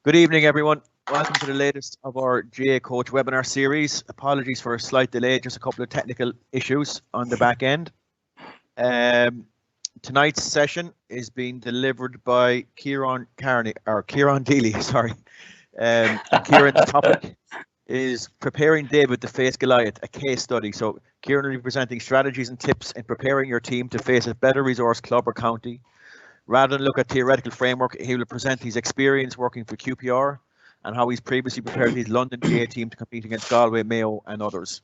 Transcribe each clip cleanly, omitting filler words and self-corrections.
Good evening, everyone. Welcome to the latest of our GAA Coach Webinar Series. Apologies for a slight delay, just a couple of technical issues on the back end. Tonight's session is being delivered by Ciaran Deely, sorry. Ciaran's topic is preparing David to face Goliath, a case study. So Ciaran will be presenting strategies and tips in preparing your team to face a better resource club or county. Rather than look at theoretical framework, he will present his experience working for QPR and how he's previously prepared his London GAA team to compete against Galway, Mayo and others.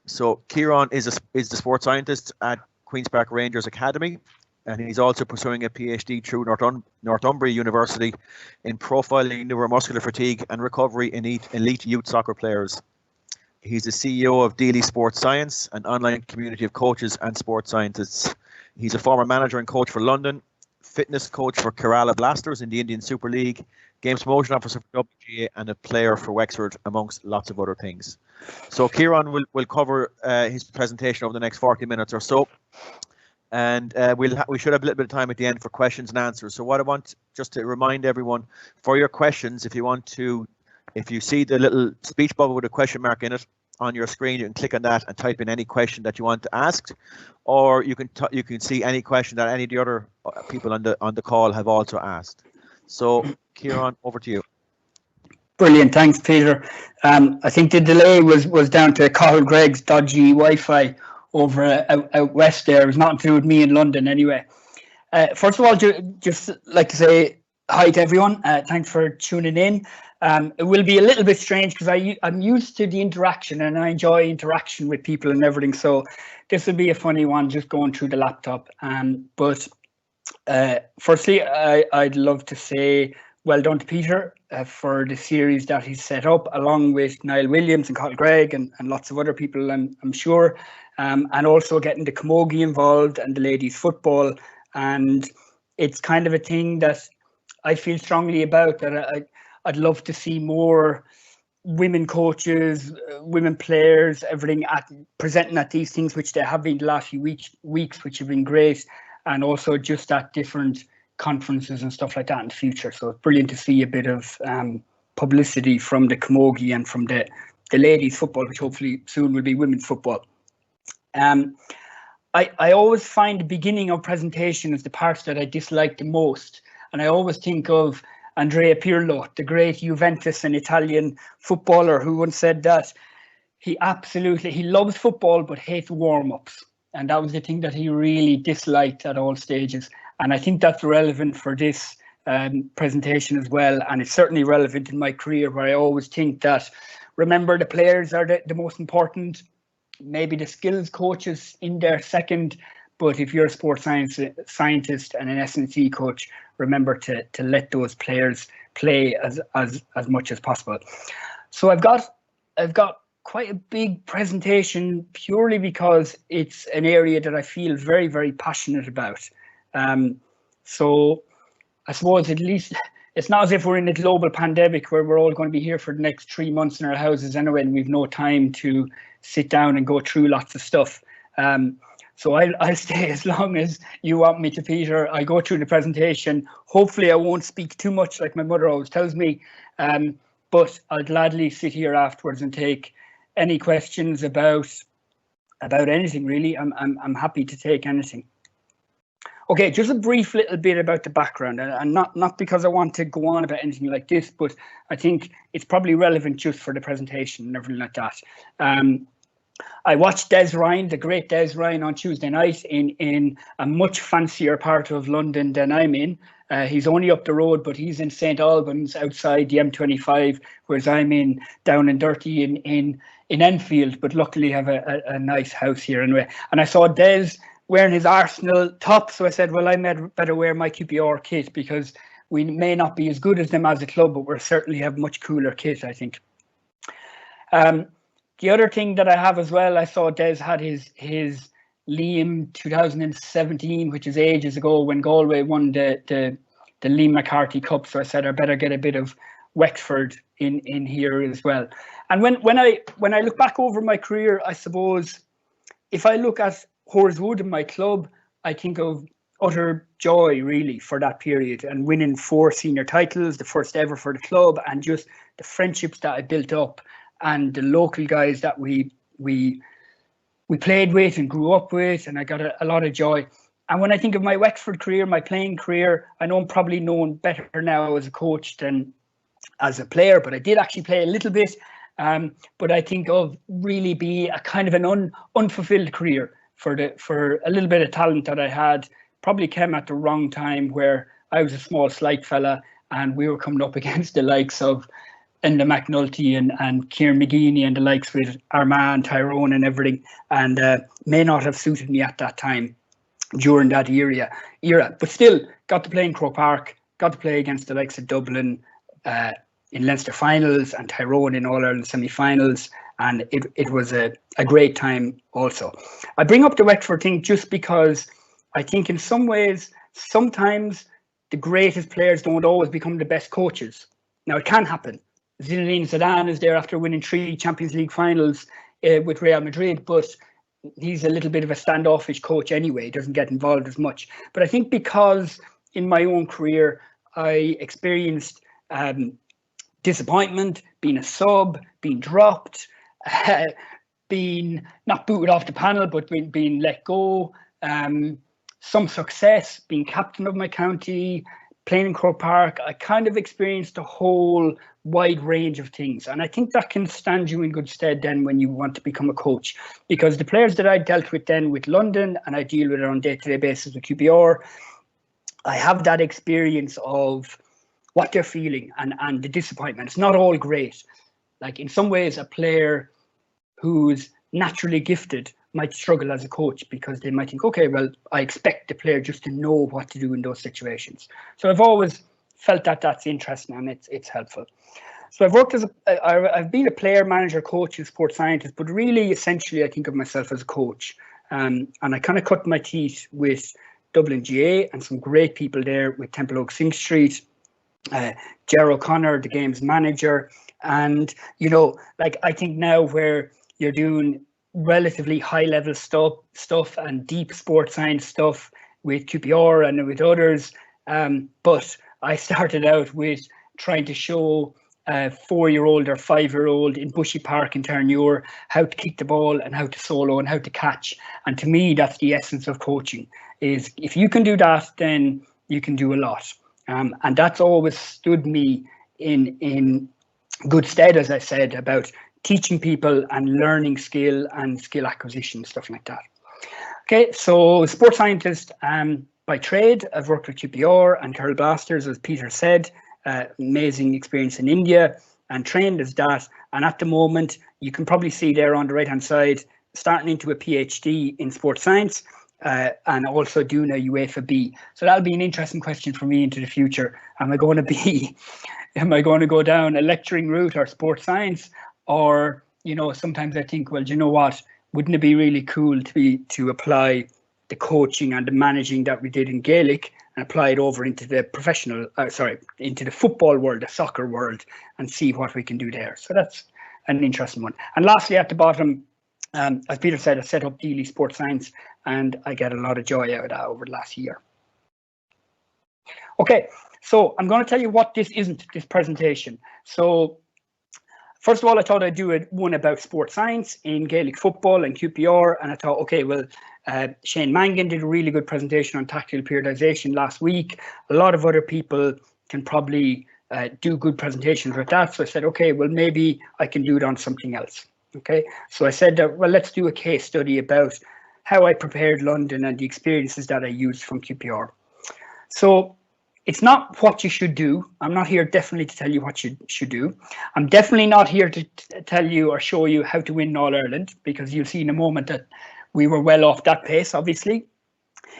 So Ciaran is the sports scientist at Queen's Park Rangers Academy, and he's also pursuing a PhD through Northumbria University in profiling neuromuscular fatigue and recovery in elite youth soccer players. He's the CEO of Deely Sports Science, an online community of coaches and sports scientists. He's a former manager and coach for London, fitness coach for Kerala Blasters in the Indian Super League, games promotion officer for WGA, and a player for Wexford, amongst lots of other things. So Ciaran will cover his presentation over the next 40 minutes or so, and we should have a little bit of time at the end for questions and answers. So what I want just to remind everyone, for your questions, if you see the little speech bubble with a question mark in it on your screen, you can click on that and type in any question that you want to ask, or you can see any question that any of the other people on the call have also asked. So Ciaran, over to you. Brilliant, thanks Peter. I think the delay was down to Carl Gregg's dodgy Wi-Fi over out west there. It was nothing to do with me in London anyway. First of all, just like to say hi to everyone. Thanks for tuning in. It will be a little bit strange because I'm used to the interaction and I enjoy interaction with people and everything. So this will be a funny one, just going through the laptop. But firstly, I'd love to say well done to Peter for the series that he's set up, along with Niall Williams and Carl Gregg and lots of other people, I'm sure. And also getting the camogie involved and the ladies football. And it's kind of a thing that I feel strongly about, that I'd love to see more women coaches, women players, everything presenting at these things, which they have been the last few weeks, which have been great, and also just at different conferences and stuff like that in the future. So it's brilliant to see a bit of publicity from the camogie and from the ladies football, which hopefully soon will be women's football. I always find the beginning of presentation is the parts that I dislike the most, and I always think of Andrea Pirlo, the great Juventus and Italian footballer, who once said that he loves football but hates warm-ups. And that was the thing that he really disliked at all stages. And I think that's relevant for this presentation as well. And it's certainly relevant in my career, where I always think that, remember, the players are the most important, maybe the skills coaches in there second. But if you're a sports scientist and an S&C coach, remember to let those players play as much as possible. So I've got quite a big presentation, purely because it's an area that I feel very, very passionate about. So I suppose at least it's not as if we're in a global pandemic where we're all going to be here for the next 3 months in our houses anyway, and we've no time to sit down and go through lots of stuff. So I'll stay as long as you want me to, Peter. I go through the presentation. Hopefully I won't speak too much, like my mother always tells me, but I'll gladly sit here afterwards and take any questions about anything really. I'm happy to take anything. Okay, just a brief little bit about the background, and not because I want to go on about anything like this, but I think it's probably relevant just for the presentation and everything like that. I watched Des Ryan, the great Des Ryan, on Tuesday night in a much fancier part of London than I'm in. He's only up the road, but he's in St Albans outside the M25, whereas I'm down and dirty in Enfield, but luckily have a nice house here anyway. And I saw Des wearing his Arsenal top, so I said, well, I better wear my QPR kit, because we may not be as good as them as a club, but we certainly have much cooler kit, I think. The other thing that I have as well, I saw Des had his Liam 2017, which is ages ago, when Galway won the Liam McCarthy Cup. So I said I better get a bit of Wexford in here as well. And when I look back over my career, I suppose if I look at Horswood in my club, I think of utter joy really for that period, and winning 4 senior titles, the first ever for the club, and just the friendships that I built up and the local guys that we played with and grew up with, and I got a lot of joy. And when I think of my Wexford career, my playing career, I know I'm probably known better now as a coach than as a player, but I did actually play a little bit. But I think of really be a kind of an unfulfilled career for a little bit of talent that I had. Probably came at the wrong time, where I was a small, slight fella, and we were coming up against the likes of Enda McNulty and Kieran McGeaney and the likes with Armagh, Tyrone and everything, and may not have suited me at that time during that era. But still got to play in Croke Park, got to play against the likes of Dublin in Leinster finals and Tyrone in All-Ireland semi-finals, and it was a great time also. I bring up the Wexford thing just because I think in some ways, sometimes the greatest players don't always become the best coaches. Now, it can happen. Zinedine Zidane is there after winning 3 Champions League finals with Real Madrid, but he's a little bit of a standoffish coach anyway. He doesn't get involved as much. But I think because in my own career, I experienced disappointment, being a sub, being dropped, being not booted off the panel, but being let go, some success, being captain of my county, playing in Croke Park. I kind of experienced a whole wide range of things. And I think that can stand you in good stead then when you want to become a coach, because the players that I dealt with then with London, and I deal with it on a day-to-day basis with QPR, I have that experience of what they're feeling and the disappointment. It's not all great. Like in some ways, a player who's naturally gifted might struggle as a coach because they might think, okay, well, I expect the player just to know what to do in those situations. So I've always felt that that's interesting and it's helpful. So I've worked I've been a player, manager, coach, and sports scientist, but really, essentially, I think of myself as a coach. And I kind of cut my teeth with Dublin GAA and some great people there with Temple Oak Sing Street, Ger O'Connor, the game's manager. And, you know, like I think now where you're doing relatively high level stuff and deep sports science stuff with QPR and with others. But I started out with trying to show a 4-year-old or 5-year-old in Bushy Park in Terranure how to kick the ball and how to solo and how to catch. And to me, that's the essence of coaching, is if you can do that, then you can do a lot. And that's always stood me in good stead, as I said, about teaching people and learning skill and skill acquisition, stuff like that. Okay, so sports scientist by trade. I've worked with QPR and Curl Blasters, as Peter said. Amazing experience in India and trained as that. And at the moment, you can probably see there on the right-hand side, starting into a PhD in sports science and also doing a UEFA B. So that'll be an interesting question for me into the future. Am I going to go down a lecturing route or sports science? Or, you know, sometimes I think, well, do you know what? Wouldn't it be really cool to apply the coaching and the managing that we did in Gaelic and apply it over into the into the football world, the soccer world, and see what we can do there. So that's an interesting one. And lastly, at the bottom, as Peter said, I set up Deely Sports Science, and I get a lot of joy out of that over the last year. Okay, so I'm going to tell you what this isn't, this presentation. So first of all, I thought I'd do one about sports science in Gaelic football and QPR, and I thought, okay, well, Shane Mangan did a really good presentation on tactical periodization last week. A lot of other people can probably do good presentations with that. So I said, okay, well, maybe I can do it on something else. Okay, so I said, well, let's do a case study about how I prepared London and the experiences that I used from QPR. So it's not what you should do. I'm not here definitely to tell you what you should do. I'm definitely not here to tell you or show you how to win All Ireland, because you'll see in a moment that we were well off that pace, obviously.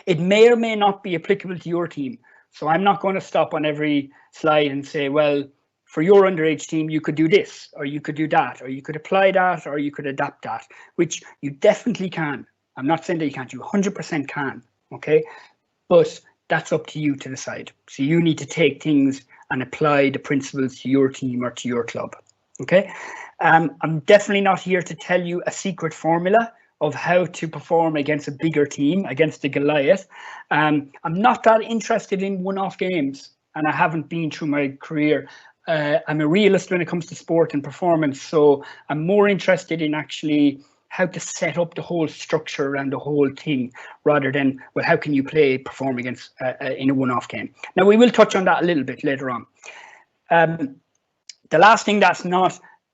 It may or may not be applicable to your team. So I'm not going to stop on every slide and say, well, for your underage team, you could do this, or you could do that, or you could apply that, or you could adapt that, which you definitely can. I'm not saying that you can't, you 100% can, okay? But that's up to you to decide. So you need to take things and apply the principles to your team or to your club, okay? I'm definitely not here to tell you a secret formula of how to perform against a bigger team, against the Goliath. I'm not that interested in one-off games, and I haven't been through my career. I'm a realist when it comes to sport and performance, so I'm more interested in actually how to set up the whole structure around the whole thing, rather than, well, how can you perform against in a one-off game. Now, we will touch on that a little bit later on. The last thing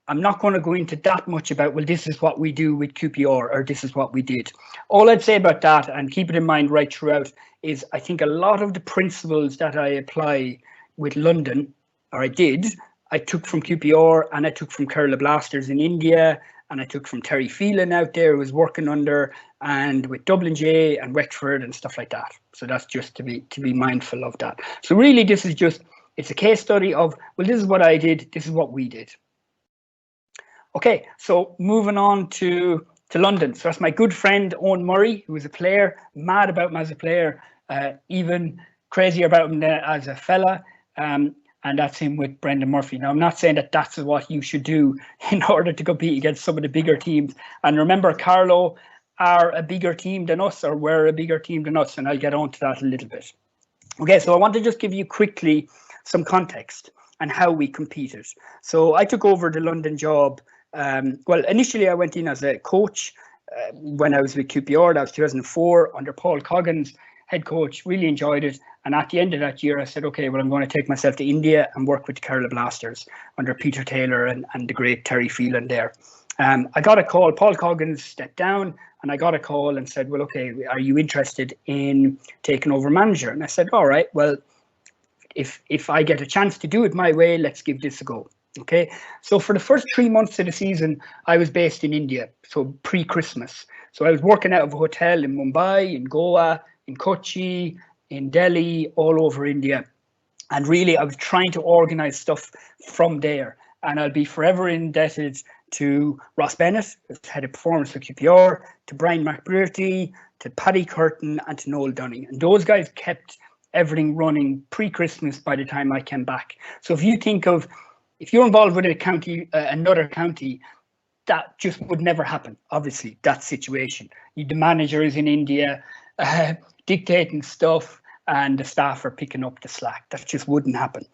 I'm not going to go into that much about, well, this is what we do with QPR, or this is what we did. All I'd say about that, and keep it in mind right throughout, is I think a lot of the principles that I apply with London, or I took from QPR, and I took from Kerala Blasters in India, and I took from Terry Phelan out there who was working under, and with Dublin GAA and Wexford and stuff like that. So that's just to be mindful of that. So really, this is just, it's a case study of, well, this is what I did, this is what we did. Okay, so moving on to London. So that's my good friend Owen Murray, who was a player, mad about him as a player, even crazier about him as a fella. And that's him with Brendan Murphy. Now, I'm not saying that that's what you should do in order to compete against some of the bigger teams. And remember, Carlo are a bigger team than us, or were a bigger team than us, and I'll get on to that a little bit. Okay, so I want to just give you quickly some context and how we competed. So I took over the London job. Well, initially I went in as a coach when I was with QPR. That was 2004 under Paul Coggins, head coach. Really enjoyed it. And at the end of that year, I said, okay, well, I'm going to take myself to India and work with the Kerala Blasters under Peter Taylor and the great Terry Phelan there. I got a call. Paul Coggins stepped down, and I got a call and said, well, okay, are you interested in taking over manager? And I said, all right, well, if I get a chance to do it my way, let's give this a go. Okay, so for the first 3 months of the season, I was based in India, so pre-Christmas. So I was working out of a hotel in Mumbai, in Goa, in Kochi, in Delhi, all over India. And really, I was trying to organize stuff from there. And I'll be forever indebted to Ross Bennett, who's head of performance for QPR, to Brian McBrearty, to Paddy Curtin, and to Noel Dunning. And those guys kept everything running pre-Christmas by the time I came back. So if you think of, if you're involved with a county, another county, that just would never happen. Obviously, that situation. The manager is in India, dictating stuff, and the staff are picking up the slack. That just wouldn't happen.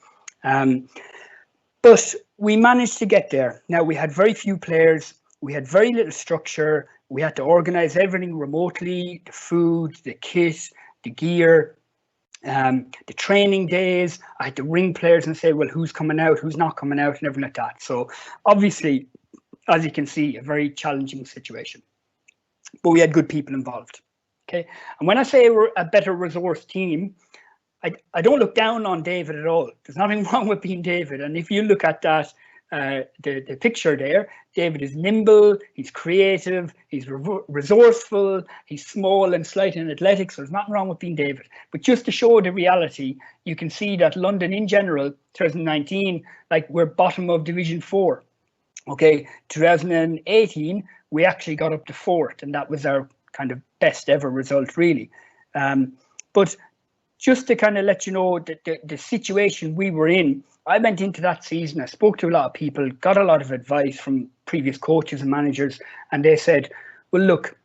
But we managed to get there. Now, we had very few players. We had very little structure. We had to organize everything remotely, the food, the kit, the gear, the training days. I had to ring players and say, well, who's coming out, who's not coming out, and everything like that. So obviously, as you can see, a very challenging situation. But we had good people involved. Okay, and when I say we're a better resource team, I don't look down on David at all. There's nothing wrong with being David. And if you look at that, the picture there, David is nimble, he's creative, he's resourceful, he's small and slight in athletics. So there's nothing wrong with being David. But just to show the reality, you can see that London in general, 2019, like we're bottom of Division 4. Okay, 2018, we actually got up to 4th, and that was our kind of best ever result, really. But just to kind of let you know the situation we were in, I went into that season, I spoke to a lot of people, got a lot of advice from previous coaches and managers, and they said, well, look,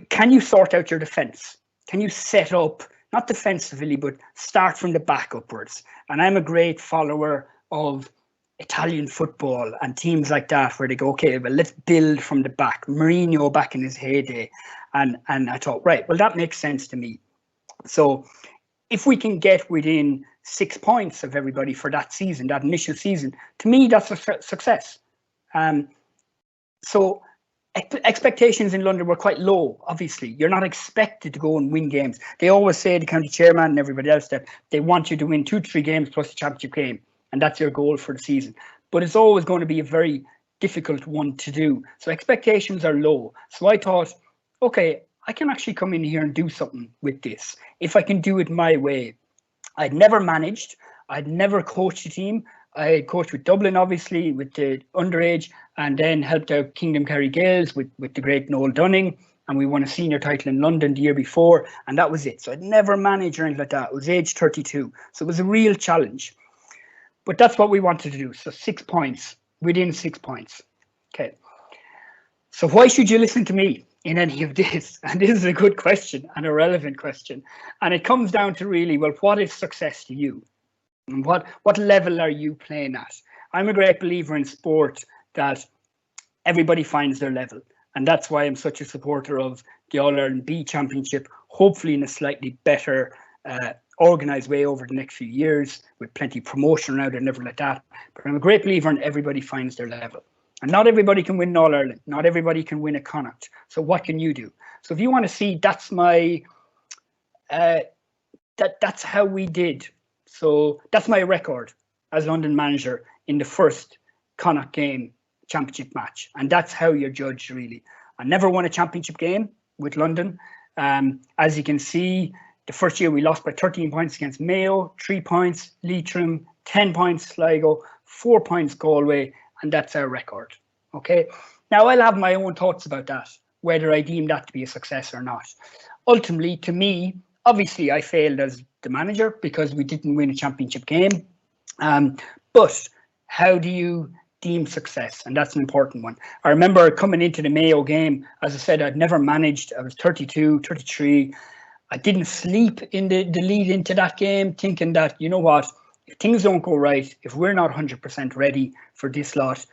can you sort out your defence? Can you set up, not defensively, but start from the back upwards? And I'm a great follower of Italian football and teams like that, where they go, okay, well, let's build from the back. Mourinho back in his heyday. And I thought, right, well, that makes sense to me. So if we can get within 6 points of everybody for that season, that initial season, to me, that's a success. So expectations in London were quite low, obviously. You're not expected to go and win games. They always say, the county chairman and everybody else, that they want you to win 2-3 games plus the championship game. And that's your goal for the season. But it's always going to be a very difficult one to do. So expectations are low. So I thought, okay, I can actually come in here and do something with this if I can do it my way. I'd never managed. I'd never coached a team. I coached with Dublin, obviously, with the underage, and then helped out Kingdom Kerry Gales with the great Noel Dunning. And we won a senior title in London the year before. And that was it. So I'd never managed or anything like that. I was age 32. So it was a real challenge. But that's what we wanted to do. So 6 points, within 6 points. Okay. So why should you listen to me in any of this? And this is a good question and a relevant question. And it comes down to really, well, what is success to you? And what level are you playing at? I'm a great believer in sport that everybody finds their level. And that's why I'm such a supporter of the All-Ireland B Championship, hopefully in a slightly better organised way over the next few years, with plenty of promotion around it and everything like that. But I'm a great believer in everybody finds their level. And not everybody can win All-Ireland. Not everybody can win a Connacht. So what can you do? So if you want to see, that's my, that's how we did. So that's my record as London manager in the first Connacht game championship match. And that's how you're judged, really. I never won a championship game with London. As you can see, the first year we lost by 13 points against Mayo, 3 points, Leitrim, 10 points, Sligo, 4 points, Galway, and that's our record. Okay. Now I'll have my own thoughts about that, whether I deem that to be a success or not. Ultimately, to me, obviously I failed as the manager because we didn't win a championship game. But how do you deem success? And that's an important one. I remember coming into the Mayo game, as I said, I'd never managed. I was 32, 33. I didn't sleep in the lead into that game, thinking that, you know what, if things don't go right, if we're not 100% ready for this lot,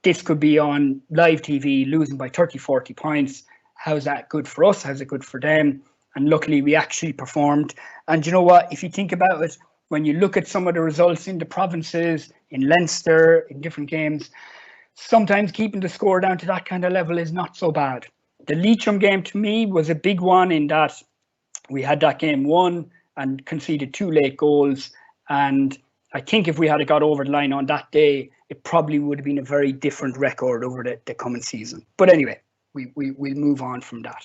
this could be on live TV, losing by 30, 40 points. How's that good for us? How's it good for them? And luckily, we actually performed. And you know what, if you think about it, when you look at some of the results in the provinces, in Leinster, in different games, sometimes keeping the score down to that kind of level is not so bad. The Leitrim game to me was a big one in that we had that game won and conceded 2 late goals. And I think if we had got over the line on that day, it probably would have been a very different record over the coming season. But anyway, we'll move on from that.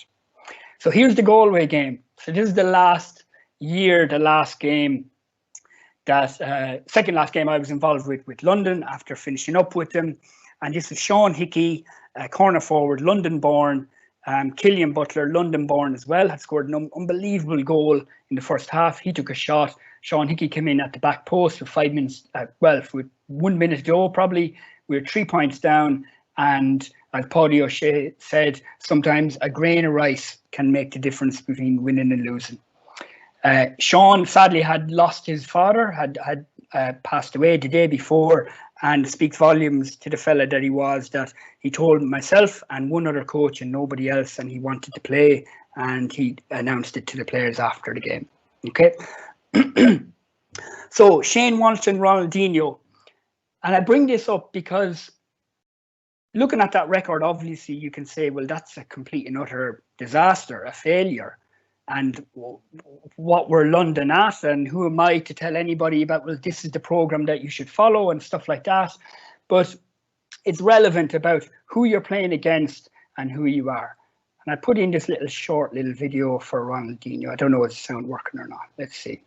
So here's the Galway game. So this is the last year, the last game, that second last game I was involved with London after finishing up with them. And this is Sean Hickey, corner forward, London born. Killian Butler, London born as well, had scored an unbelievable goal in the first half. He took a shot. Sean Hickey came in at the back post with 5 minutes, with 1 minute to go probably. We were 3 points down. And as Paddy O'Shea said, sometimes a grain of rice can make the difference between winning and losing. Sean sadly had lost his father, had passed away the day before, and speaks volumes to the fella that he was, that he told myself and one other coach and nobody else, and he wanted to play, and he announced it to the players after the game. Okay. So Shane Walsh and Ronaldinho, and I bring this up because looking at that record, obviously you can say, well, that's a complete and utter disaster, a failure. And what were London at, and who am I to tell anybody about, well, this is the program that you should follow and stuff like that. But it's relevant about who you're playing against and who you are. And I put in this short little video for Ronaldinho. I don't know if it's sound working or not. Let's see.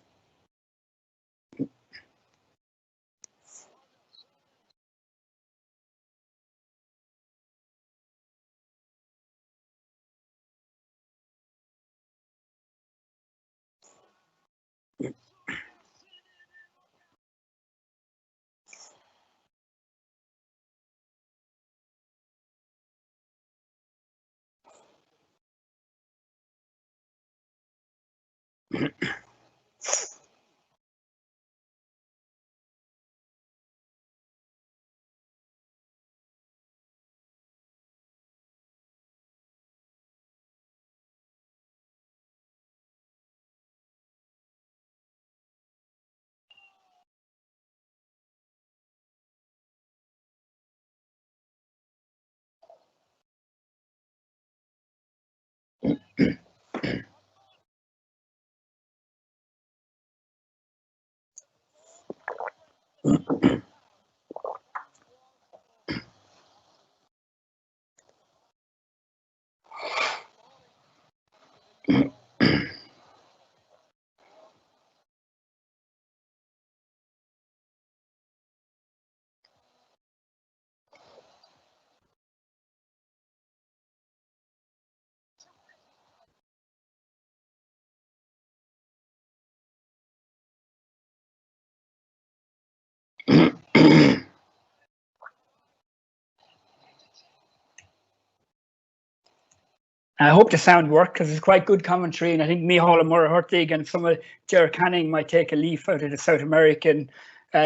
I hope the sound worked because it's quite good commentary, and I think Micheál Murray-Hurtig and some of Ger Canning might take a leaf out of the South American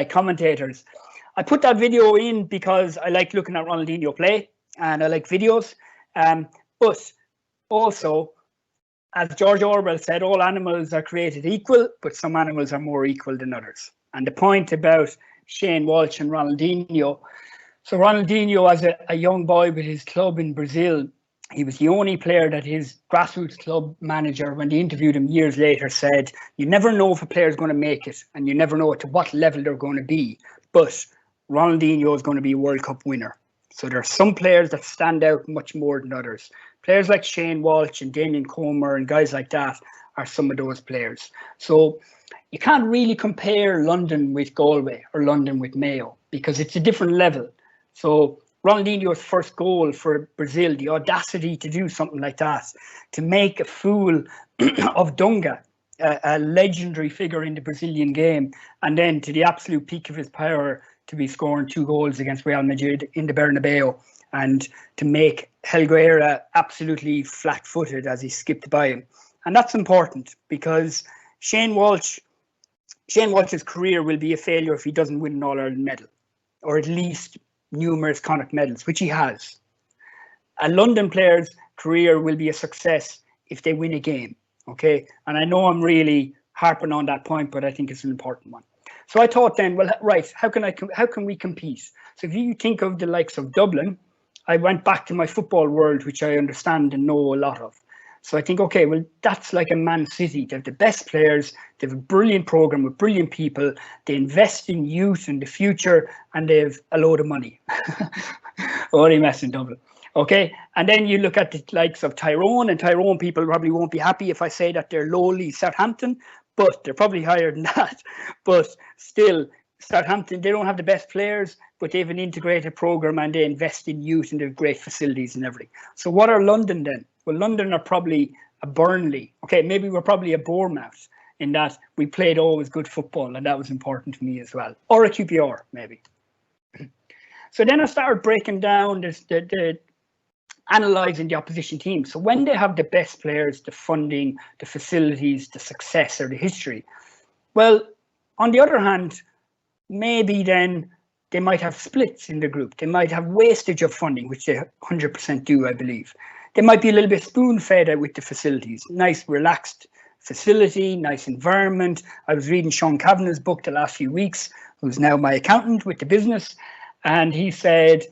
commentators. I put that video in because I like looking at Ronaldinho play and I like videos, but also, as George Orwell said, all animals are created equal, but some animals are more equal than others. And the point about Shane Walsh and Ronaldinho, so Ronaldinho, as a young boy with his club in Brazil, he was the only player that his grassroots club manager, when they interviewed him years later, said, you never know if a player is going to make it and you never know to what level they're going to be. But Ronaldinho is going to be a World Cup winner. So there are some players that stand out much more than others. Players like Shane Walsh and Damien Comer and guys like that are some of those players. So you can't really compare London with Galway or London with Mayo because it's a different level. So Ronaldinho's first goal for Brazil, the audacity to do something like that, to make a fool of Dunga, a legendary figure in the Brazilian game, and then to the absolute peak of his power to be scoring 2 goals against Real Madrid in the Bernabeu, and to make Helguera absolutely flat-footed as he skipped by him. And that's important because Shane Walsh's career will be a failure if he doesn't win an All-Ireland medal, or at least numerous Connacht medals, which he has. A London player's career will be a success if they win a game, okay? And I know I'm really harping on that point, but I think it's an important one. So I thought then, well, right, how can we compete? So if you think of the likes of Dublin, I went back to my football world, which I understand and know a lot of. So I think, okay, well, that's like a Man City. They have the best players. They have a brilliant program with brilliant people. They invest in youth and the future, and they have a load of money. Only mess in Dublin. Okay, and then you look at the likes of Tyrone, and Tyrone people probably won't be happy if I say that they're lowly Southampton, but they're probably higher than that. But still, Southampton, they don't have the best players, but they have an integrated program and they invest in youth and they have great facilities and everything. So what are London then? Well, London are probably a Burnley. Okay, maybe we're probably a Bournemouth in that we played always good football and that was important to me as well. Or a QPR, maybe. So then I started breaking down analysing the opposition team. So when they have the best players, the funding, the facilities, the success or the history, well, on the other hand, maybe then they might have splits in the group. They might have wastage of funding, which they 100% do, I believe. They might be a little bit spoon-fed with the facilities. Nice, relaxed facility, nice environment. I was reading Sean Kavanagh's book the last few weeks, who's now my accountant with the business, and he said,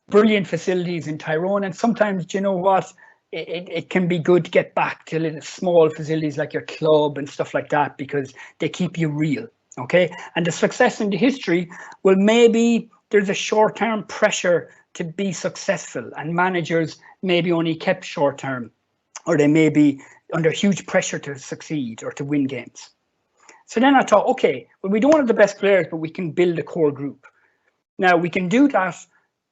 brilliant facilities in Tyrone, and sometimes, you know what, it can be good to get back to little small facilities like your club and stuff like that because they keep you real. Okay, and the success in the history, well, maybe there's a short-term pressure to be successful and managers maybe only kept short-term, or they may be under huge pressure to succeed or to win games. So then I thought, okay, well, we don't have the best players, but we can build a core group. Now, we can do that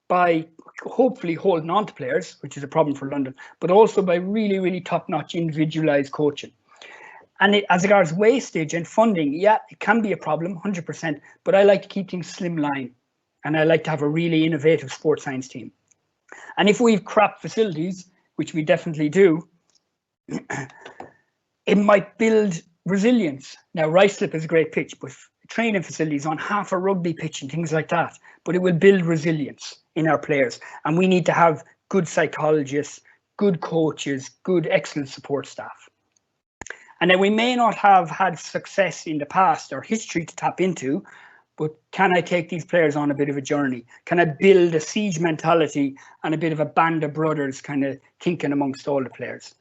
by hopefully holding on to players, which is a problem for London, but also by really, really top-notch individualised coaching. And as regards wastage and funding, yeah, it can be a problem, 100%, but I like to keep things slimline. And I like to have a really innovative sports science team. And if we have crap facilities, which we definitely do, it might build resilience. Now, Ruislip is a great pitch, but training facilities on half a rugby pitch and things like that, but it will build resilience in our players. And we need to have good psychologists, good coaches, good, excellent support staff. And then we may not have had success in the past or history to tap into, but can I take these players on a bit of a journey? Can I build a siege mentality and a bit of a band of brothers kind of thinking amongst all the players?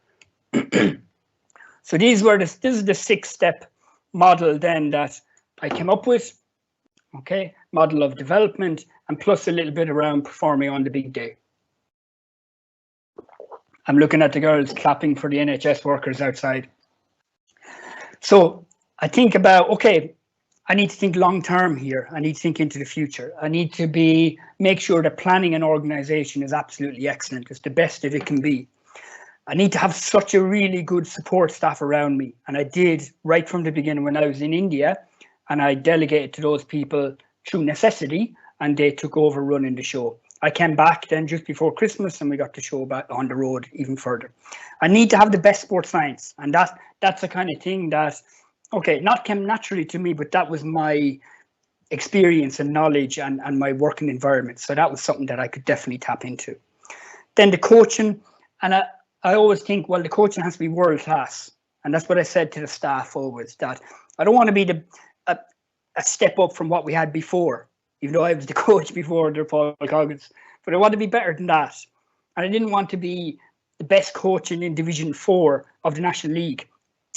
So this is the 6-step model then that I came up with. Okay, model of development and plus a little bit around performing on the big day. I'm looking at the girls clapping for the NHS workers outside. So I think about, okay, I need to think long term here. I need to think into the future. I need to make sure that planning and organization is absolutely excellent. It's the best that it can be. I need to have such a really good support staff around me. And I did right from the beginning when I was in India, and I delegated to those people through necessity, and they took over running the show. I came back then just before Christmas, and we got to show back on the road even further. I need to have the best sports science, and that's the kind of thing that, okay, not came naturally to me, but that was my experience and knowledge and my working environment. So that was something that I could definitely tap into. Then the coaching, and I always think, well, the coaching has to be world class. And that's what I said to the staff always, that I don't want to be a step up from what we had before, even though I was the coach before under Paul Coggins, but I want to be better than that. And I didn't want to be the best coach in Division 4 of the National League.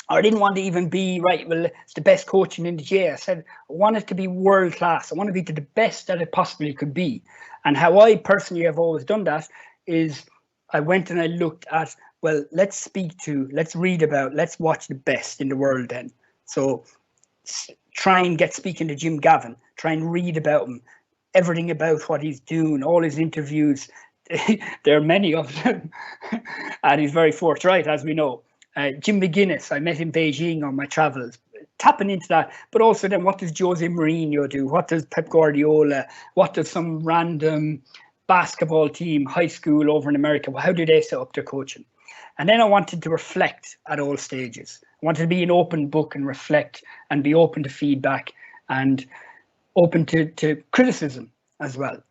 Or I didn't want to even be, right, well, it's the best coaching in the GAA. I said, I want it to be world class. I want to be to the best that it possibly could be. And how I personally have always done that is I went and I looked at, well, let's read about, let's watch the best in the world then. So try and get speaking to Jim Gavin, try and read about him, everything about what he's doing, all his interviews. There are many of them. And he's very forthright, as we know. Jim McGuinness, I met in Beijing on my travels, tapping into that. But also then, what does Jose Mourinho do? What does Pep Guardiola? What does some random basketball team, high school over in America, how do they set up their coaching? And then I wanted to reflect at all stages. I wanted to be an open book and reflect and be open to feedback and open to criticism as well.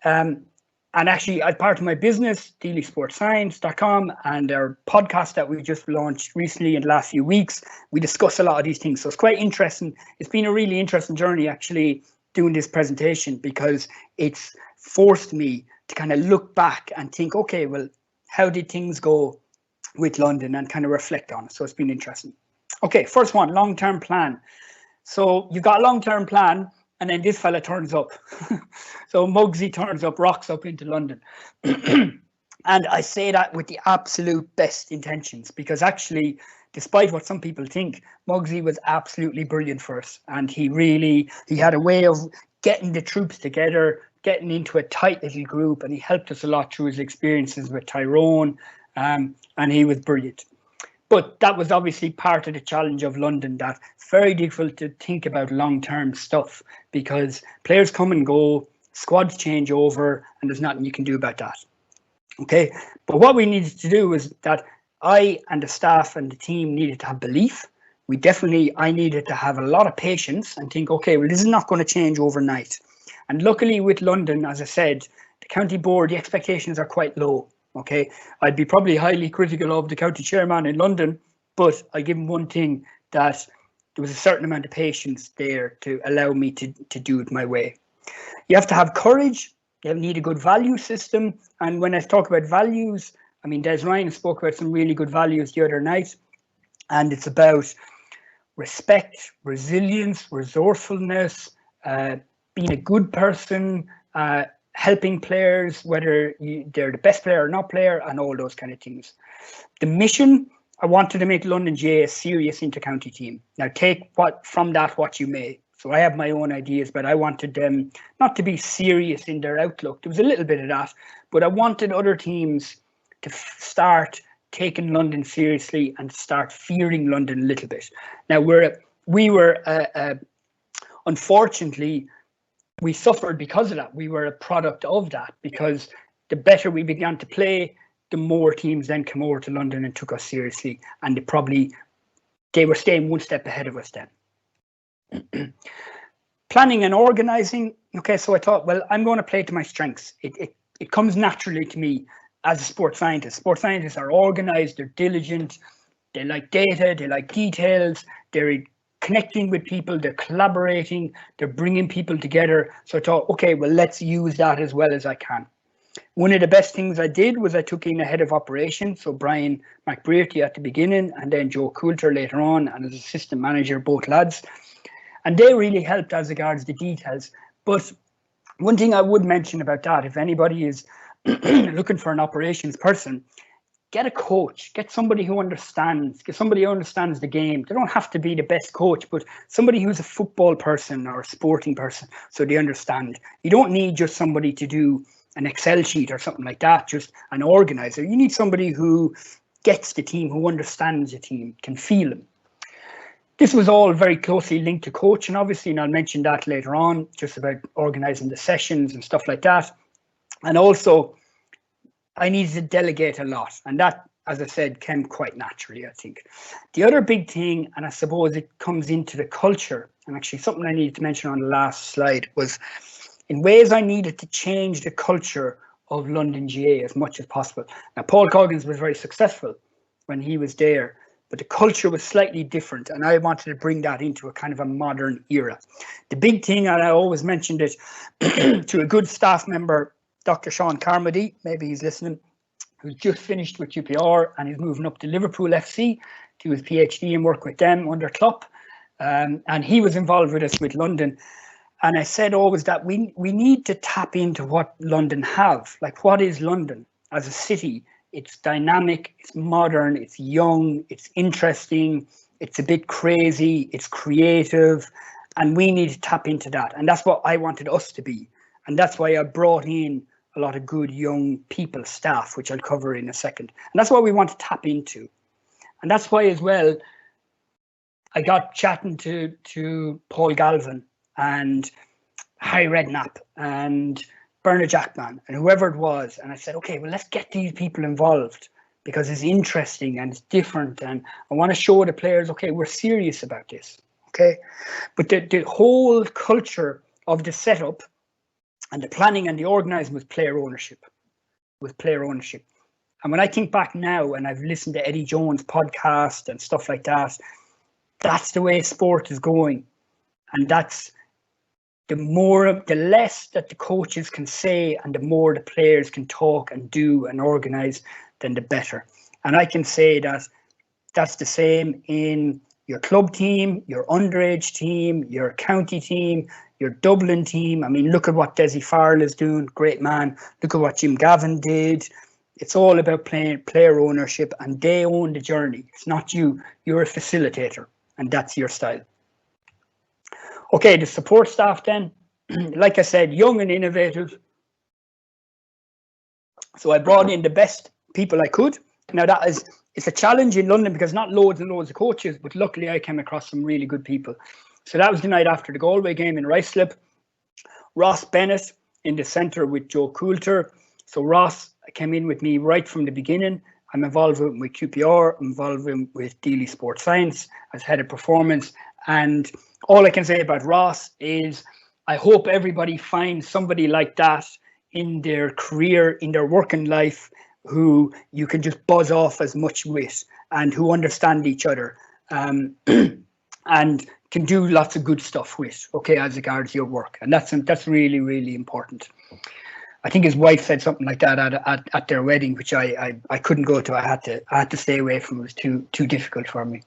And actually, as part of my business, DeelySportsScience.com, and our podcast that we just launched recently in the last few weeks, we discuss a lot of these things. So it's quite interesting. It's been a really interesting journey actually doing this presentation, because it's forced me to kind of look back and think, okay, well, how did things go with London, and kind of reflect on it. So it's been interesting. Okay, first one, long-term plan. So you've got a long-term plan, and then this fella turns up. So Muggsy turns up, rocks up into London. And I say that with the absolute best intentions, because actually, despite what some people think, Muggsy was absolutely brilliant for us. And he had a way of getting the troops together, getting into a tight little group, and he helped us a lot through his experiences with Tyrone, and he was brilliant. But that was obviously part of the challenge of London, that it's very difficult to think about long-term stuff, because players come and go, squads change over, and there's nothing you can do about that. Okay, but what we needed to do was that I and the staff and the team needed to have belief. I needed to have a lot of patience and think, okay, well, this is not going to change overnight. And luckily with London, as I said, the county board, the expectations are quite low. Okay, I'd be probably highly critical of the county chairman in London, but I give him one thing, that there was a certain amount of patience there to allow me to do it my way. You have to have courage. You need a good value system. And when I talk about values, I mean, Des Ryan spoke about some really good values the other night, and it's about respect, resilience, resourcefulness, being a good person, helping players, whether they're the best player or not player, and all those kind of things. The mission, I wanted to make London GAA a serious inter-county team. Now take from that what you may. So I have my own ideas, but I wanted them not to be serious in their outlook. There was a little bit of that, but I wanted other teams to start taking London seriously and start fearing London a little bit. Now we were unfortunately, we suffered because of that. We were a product of that, because the better we began to play, the more teams then came over to London and took us seriously, and they were staying one step ahead of us then. Planning and organising. Okay, so I thought, well, I'm going to play to my strengths. It comes naturally to me as a sports scientist. Sports scientists are organised, they're diligent, they like data, they like details, they're connecting with people, they're collaborating, they're bringing people together. So I thought, okay, well, let's use that as well as I can. One of the best things I did was I took in a head of operations, so Brian McBrearty at the beginning, and then Joe Coulter later on, and as assistant manager, both lads. And they really helped as regards the details. But one thing I would mention about that, if anybody is looking for an operations person, get a coach, get somebody who understands, the game. They don't have to be the best coach, but somebody who's a football person or a sporting person, so they understand. You don't need just somebody to do an Excel sheet or something like that, just an organizer. You need somebody who gets the team, who understands the team, can feel them. This was all very closely linked to coaching, obviously, and I'll mention that later on, just about organising the sessions and stuff like that. And also, I needed to delegate a lot. And that, as I said, came quite naturally, I think. The other big thing, and I suppose it comes into the culture, and actually something I needed to mention on the last slide, was in ways I needed to change the culture of London GAA as much as possible. Now, Paul Coggins was very successful when he was there, but the culture was slightly different, and I wanted to bring that into a kind of a modern era. The big thing, and I always mentioned it to a good staff member, Dr. Sean Carmody, maybe he's listening, who's just finished with QPR and he's moving up to Liverpool FC to his PhD and work with them under Klopp. And he was involved with us with London. And I said always that we need to tap into what London have. Like, what is London as a city? It's dynamic, it's modern, it's young, it's interesting, it's a bit crazy, it's creative, and we need to tap into that. And that's what I wanted us to be. And that's why I brought in a lot of good young people, staff, which I'll cover in a second. And that's what we want to tap into. And that's why as well, I got chatting to Paul Galvin and Harry Redknapp and Bernard Jackman and whoever it was. And I said, okay, well, let's get these people involved because it's interesting and it's different. And I want to show the players, okay, we're serious about this. Okay. But the whole culture of the setup and the planning and the organising was player ownership. And when I think back now and I've listened to Eddie Jones' podcast and stuff like that, that's the way sport is going. And that's the less that the coaches can say and the more the players can talk and do and organise, then the better. And I can say that that's the same in your club team, your underage team, your county team, your Dublin team. I mean, look at what Desi Farrell is doing, great man. Look at what Jim Gavin did. It's all about player ownership, and they own the journey. It's not you. You're a facilitator, and that's your style. Okay, the support staff then, like I said, young and innovative. So I brought in the best people I could. Now it's a challenge in London because not loads and loads of coaches, but luckily I came across some really good people. So that was the night after the Galway game in Ruislip. Ross Bennett in the centre with Joe Coulter. So Ross came in with me right from the beginning. I'm involved with QPR, I'm involved with Deely Sports Science as head of performance. And all I can say about Ross is I hope everybody finds somebody like that in their career, in their working life, who you can just buzz off as much with and who understand each other and can do lots of good stuff with, okay, as regards your work. And that's really, really important. I think his wife said something like that at their wedding, which I couldn't go to. I had to stay away from it. It was too difficult for me.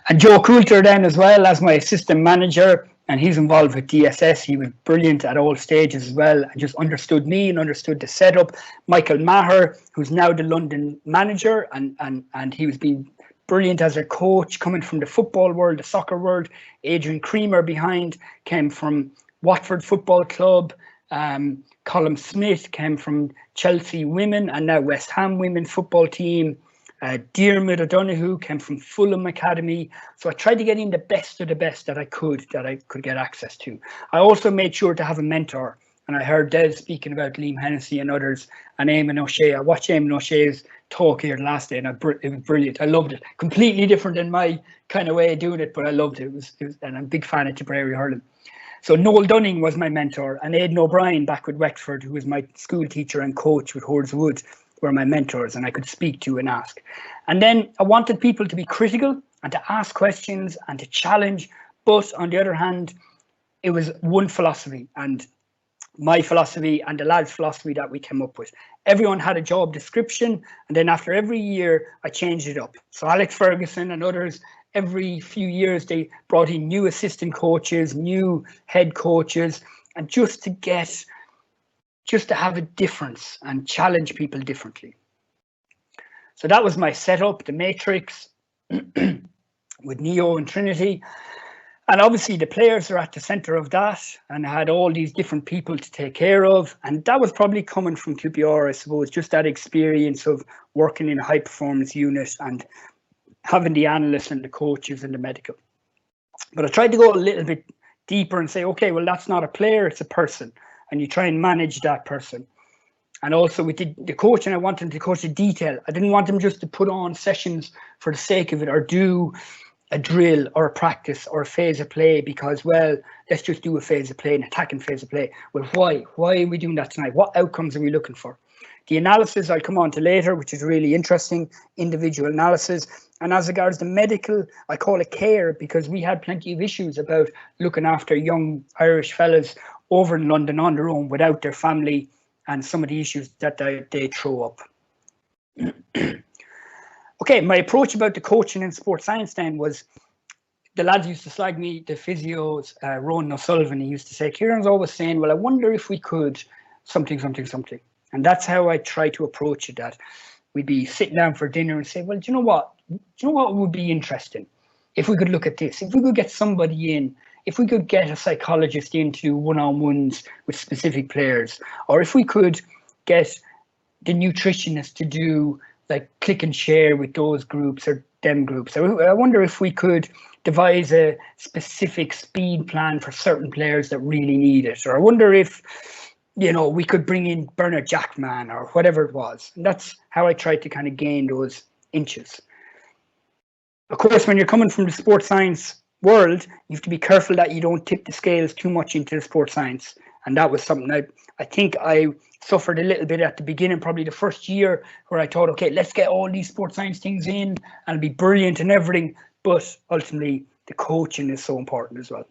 And Joe Coulter then as well as my assistant manager, and he's involved with DSS. He was brilliant at all stages as well and just understood me and understood the setup. Michael Maher, who's now the London manager, and he was being brilliant as a coach coming from the football world, the soccer world. Adrian Creamer behind came from Watford Football Club. Colm Smith came from Chelsea Women and now West Ham Women Football Team. Diarmuid O'Donoghue came from Fulham Academy. So I tried to get in the best of the best that I could get access to. I also made sure to have a mentor. And I heard Des speaking about Liam Hennessy and others and Eamon O'Shea. I watched Eamon O'Shea's talk here last day and it was brilliant. I loved it. Completely different than my kind of way of doing it, but I loved it. And I'm a big fan of Tipperary hurling. So Noel Dunning was my mentor and Aidan O'Brien back with Wexford, who was my school teacher and coach with Hoards Wood, were my mentors and I could speak to and ask. And then I wanted people to be critical and to ask questions and to challenge. But on the other hand, it was one philosophy, and my philosophy and the lads' philosophy that we came up with. Everyone had a job description, and then after every year, I changed it up. So Alex Ferguson and others, every few years, they brought in new assistant coaches, new head coaches, and just to have a difference and challenge people differently. So that was my setup, the matrix with Neo and Trinity. And obviously the players are at the centre of that, and I had all these different people to take care of. And that was probably coming from QPR, I suppose, just that experience of working in a high performance unit and having the analysts and the coaches and the medical. But I tried to go a little bit deeper and say, okay, well, that's not a player, it's a person. And you try and manage that person. And also with the coaching, I wanted them to coach the detail. I didn't want them just to put on sessions for the sake of it, or do a drill or a practice or a phase of play because, well, let's just do a phase of play, an attacking phase of play. Well, why? Why are we doing that tonight? What outcomes are we looking for? The analysis I'll come on to later, which is really interesting, individual analysis. And as regards the medical, I call it care, because we had plenty of issues about looking after young Irish fellas over in London on their own without their family, and some of the issues that they throw up. Okay, my approach about the coaching in sports science then was, the lads used to slag me, the physios, Ronan O'Sullivan, he used to say, Ciaran's always saying, well, I wonder if we could something. And that's how I try to approach it, that we'd be sitting down for dinner and say, well, do you know what? Do you know what would be interesting? If we could look at this, if we could get somebody in, if we could get a psychologist in to do one-on-ones with specific players, or if we could get the nutritionist to do like click and share with those groups or them groups. I wonder if we could devise a specific speed plan for certain players that really need it. Or I wonder if, you know, we could bring in Bernard Jackman or whatever it was. And that's how I tried to kind of gain those inches. Of course, when you're coming from the sports science world, you have to be careful that you don't tip the scales too much into the sports science. And that was something I think I suffered a little bit at the beginning, probably the first year, where I thought, okay, let's get all these sports science things in and it'll be brilliant and everything. But ultimately, the coaching is so important as well.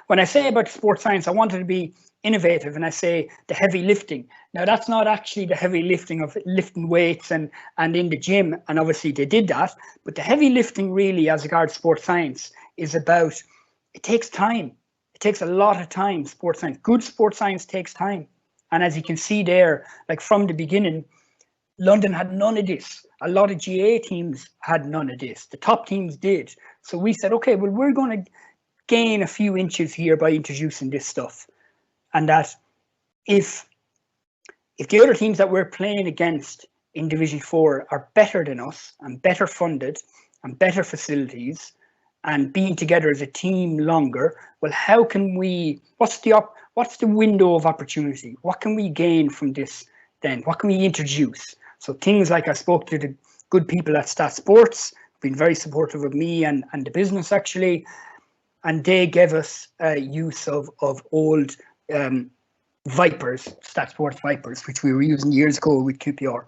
When I say about sports science, I wanted to be innovative, and I say the heavy lifting. Now, that's not actually the heavy lifting of lifting weights and in the gym, and obviously they did that, but the heavy lifting really, as regards sports science, is about, it takes time. It takes a lot of time, sports science. Good sports science takes time. And as you can see there, like from the beginning, London had none of this. A lot of GAA teams had none of this. The top teams did. So we said, okay, well, we're going to gain a few inches here by introducing this stuff. And that if the other teams that we're playing against in Division 4 are better than us and better funded and better facilities and being together as a team longer, well, how can we, what's the window of opportunity? What can we gain from this then? What can we introduce? So things like, I spoke to the good people at Stat Sports, been very supportive of me and the business actually, and they gave us use of old Vipers, Stat Sports Vipers, which we were using years ago with QPR.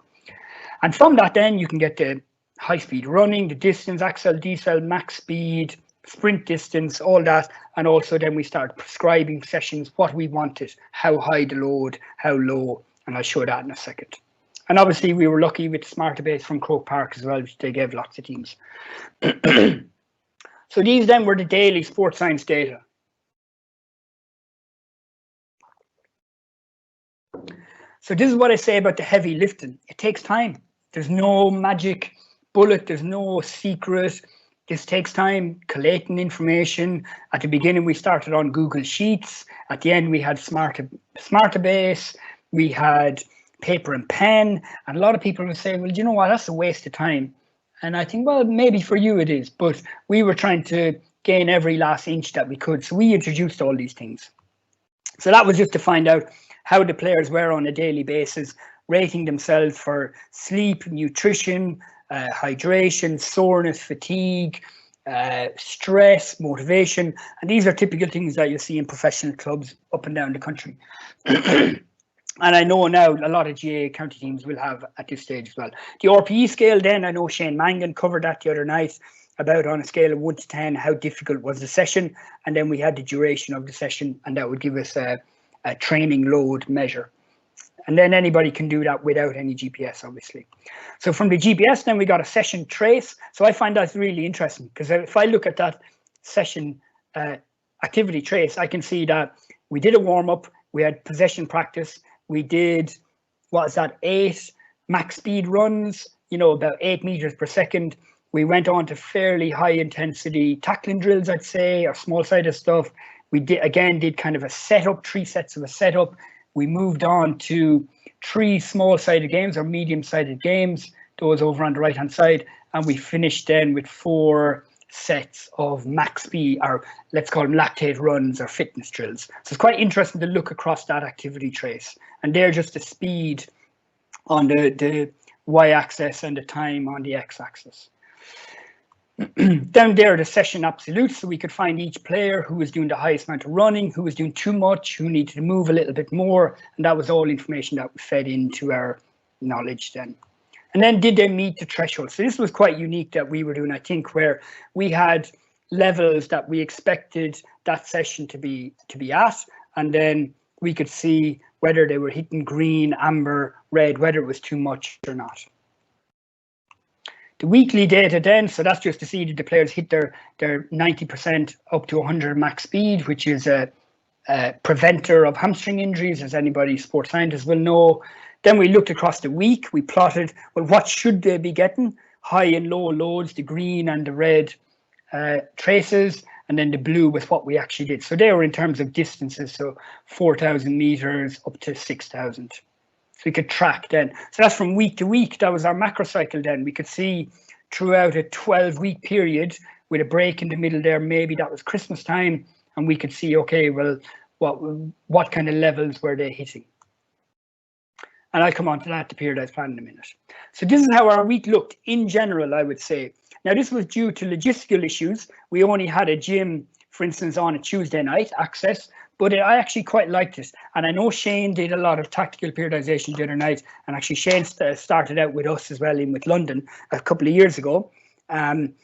And from that then you can get the high speed running, the distance, accel, decel, max speed, sprint distance, all that. And also then we started prescribing sessions, what we wanted, how high the load, how low, and I'll show that in a second. And obviously we were lucky with Smarter Base from Croke Park as well, which they gave lots of teams. So these then were the daily sports science data. So this is what I say about the heavy lifting. It takes time. There's no magic bullet. There's no secret. This takes time collating information. At the beginning, we started on Google Sheets. At the end, we had Smarter Base. We had paper and pen. And a lot of people would say, well, do you know what? That's a waste of time. And I think, well, maybe for you it is. But we were trying to gain every last inch that we could. So we introduced all these things. So that was just to find out how the players were on a daily basis, rating themselves for sleep, nutrition, hydration, soreness, fatigue, stress, motivation. And these are typical things that you see in professional clubs up and down the country. And I know now a lot of GAA county teams will have at this stage as well. The RPE scale then, I know Shane Mangan covered that the other night, about on a scale of 1 to 10, how difficult was the session. And then we had the duration of the session, and that would give us a training load measure. And then anybody can do that without any GPS, obviously. So from the GPS, then we got a session trace. So I find that really interesting, because if I look at that session activity trace, I can see that we did a warm-up, we had possession practice, we did, what is that, 8 max speed runs, you know, about 8 meters per second. We went on to fairly high intensity tackling drills, I'd say, or small sided stuff. We did kind of a setup, 3 sets of a setup. We moved on to 3 small sided games or medium sided games, those over on the right hand side. And we finished then with 4 sets of max speed, or let's call them lactate runs or fitness drills. So it's quite interesting to look across that activity trace. And they're just the speed on the y-axis and the time on the x-axis. Down there, the session absolutes, so we could find each player who was doing the highest amount of running, who was doing too much, who needed to move a little bit more, and that was all information that we fed into our knowledge then. And then did they meet the threshold? So this was quite unique that we were doing, I think, where we had levels that we expected that session to be at, and then we could see whether they were hitting green, amber, red, whether it was too much or not. The weekly data then, so that's just to see that the players hit their 90% up to 100 max speed, which is a preventer of hamstring injuries, as anybody sports scientist will know. Then we looked across the week, we plotted, well, what should they be getting? High and low loads, the green and the red traces, and then the blue with what we actually did. So they were in terms of distances, so 4,000 meters up to 6,000. So we could track then. So that's from week to week. That was our macro cycle then. We could see throughout a 12-week period with a break in the middle there, maybe that was Christmas time, and we could see, okay, well, what kind of levels were they hitting? And I'll come on to that, the periodized plan, in a minute. So this is how our week looked in general, I would say. Now, this was due to logistical issues. We only had a gym, for instance, on a Tuesday night, access, but I actually quite liked it. And I know Shane did a lot of tactical periodization the other night, and actually Shane started out with us as well in with London a couple of years ago. But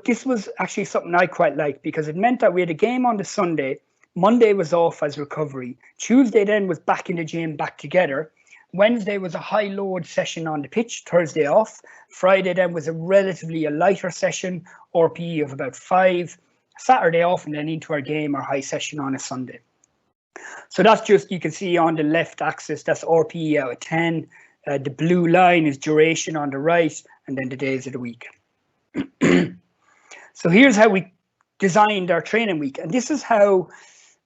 this was actually something I quite liked, because it meant that we had a game on the Sunday, Monday was off as recovery, Tuesday then was back in the gym, back together. Wednesday was a high load session on the pitch, Thursday off. Friday then was a lighter session, RPE of about 5. Saturday off, and then into our game, our high session on a Sunday. So that's just, you can see on the left axis, that's RPE out of 10. The blue line is duration on the right, and then the days of the week. So here's how we designed our training week. And this is how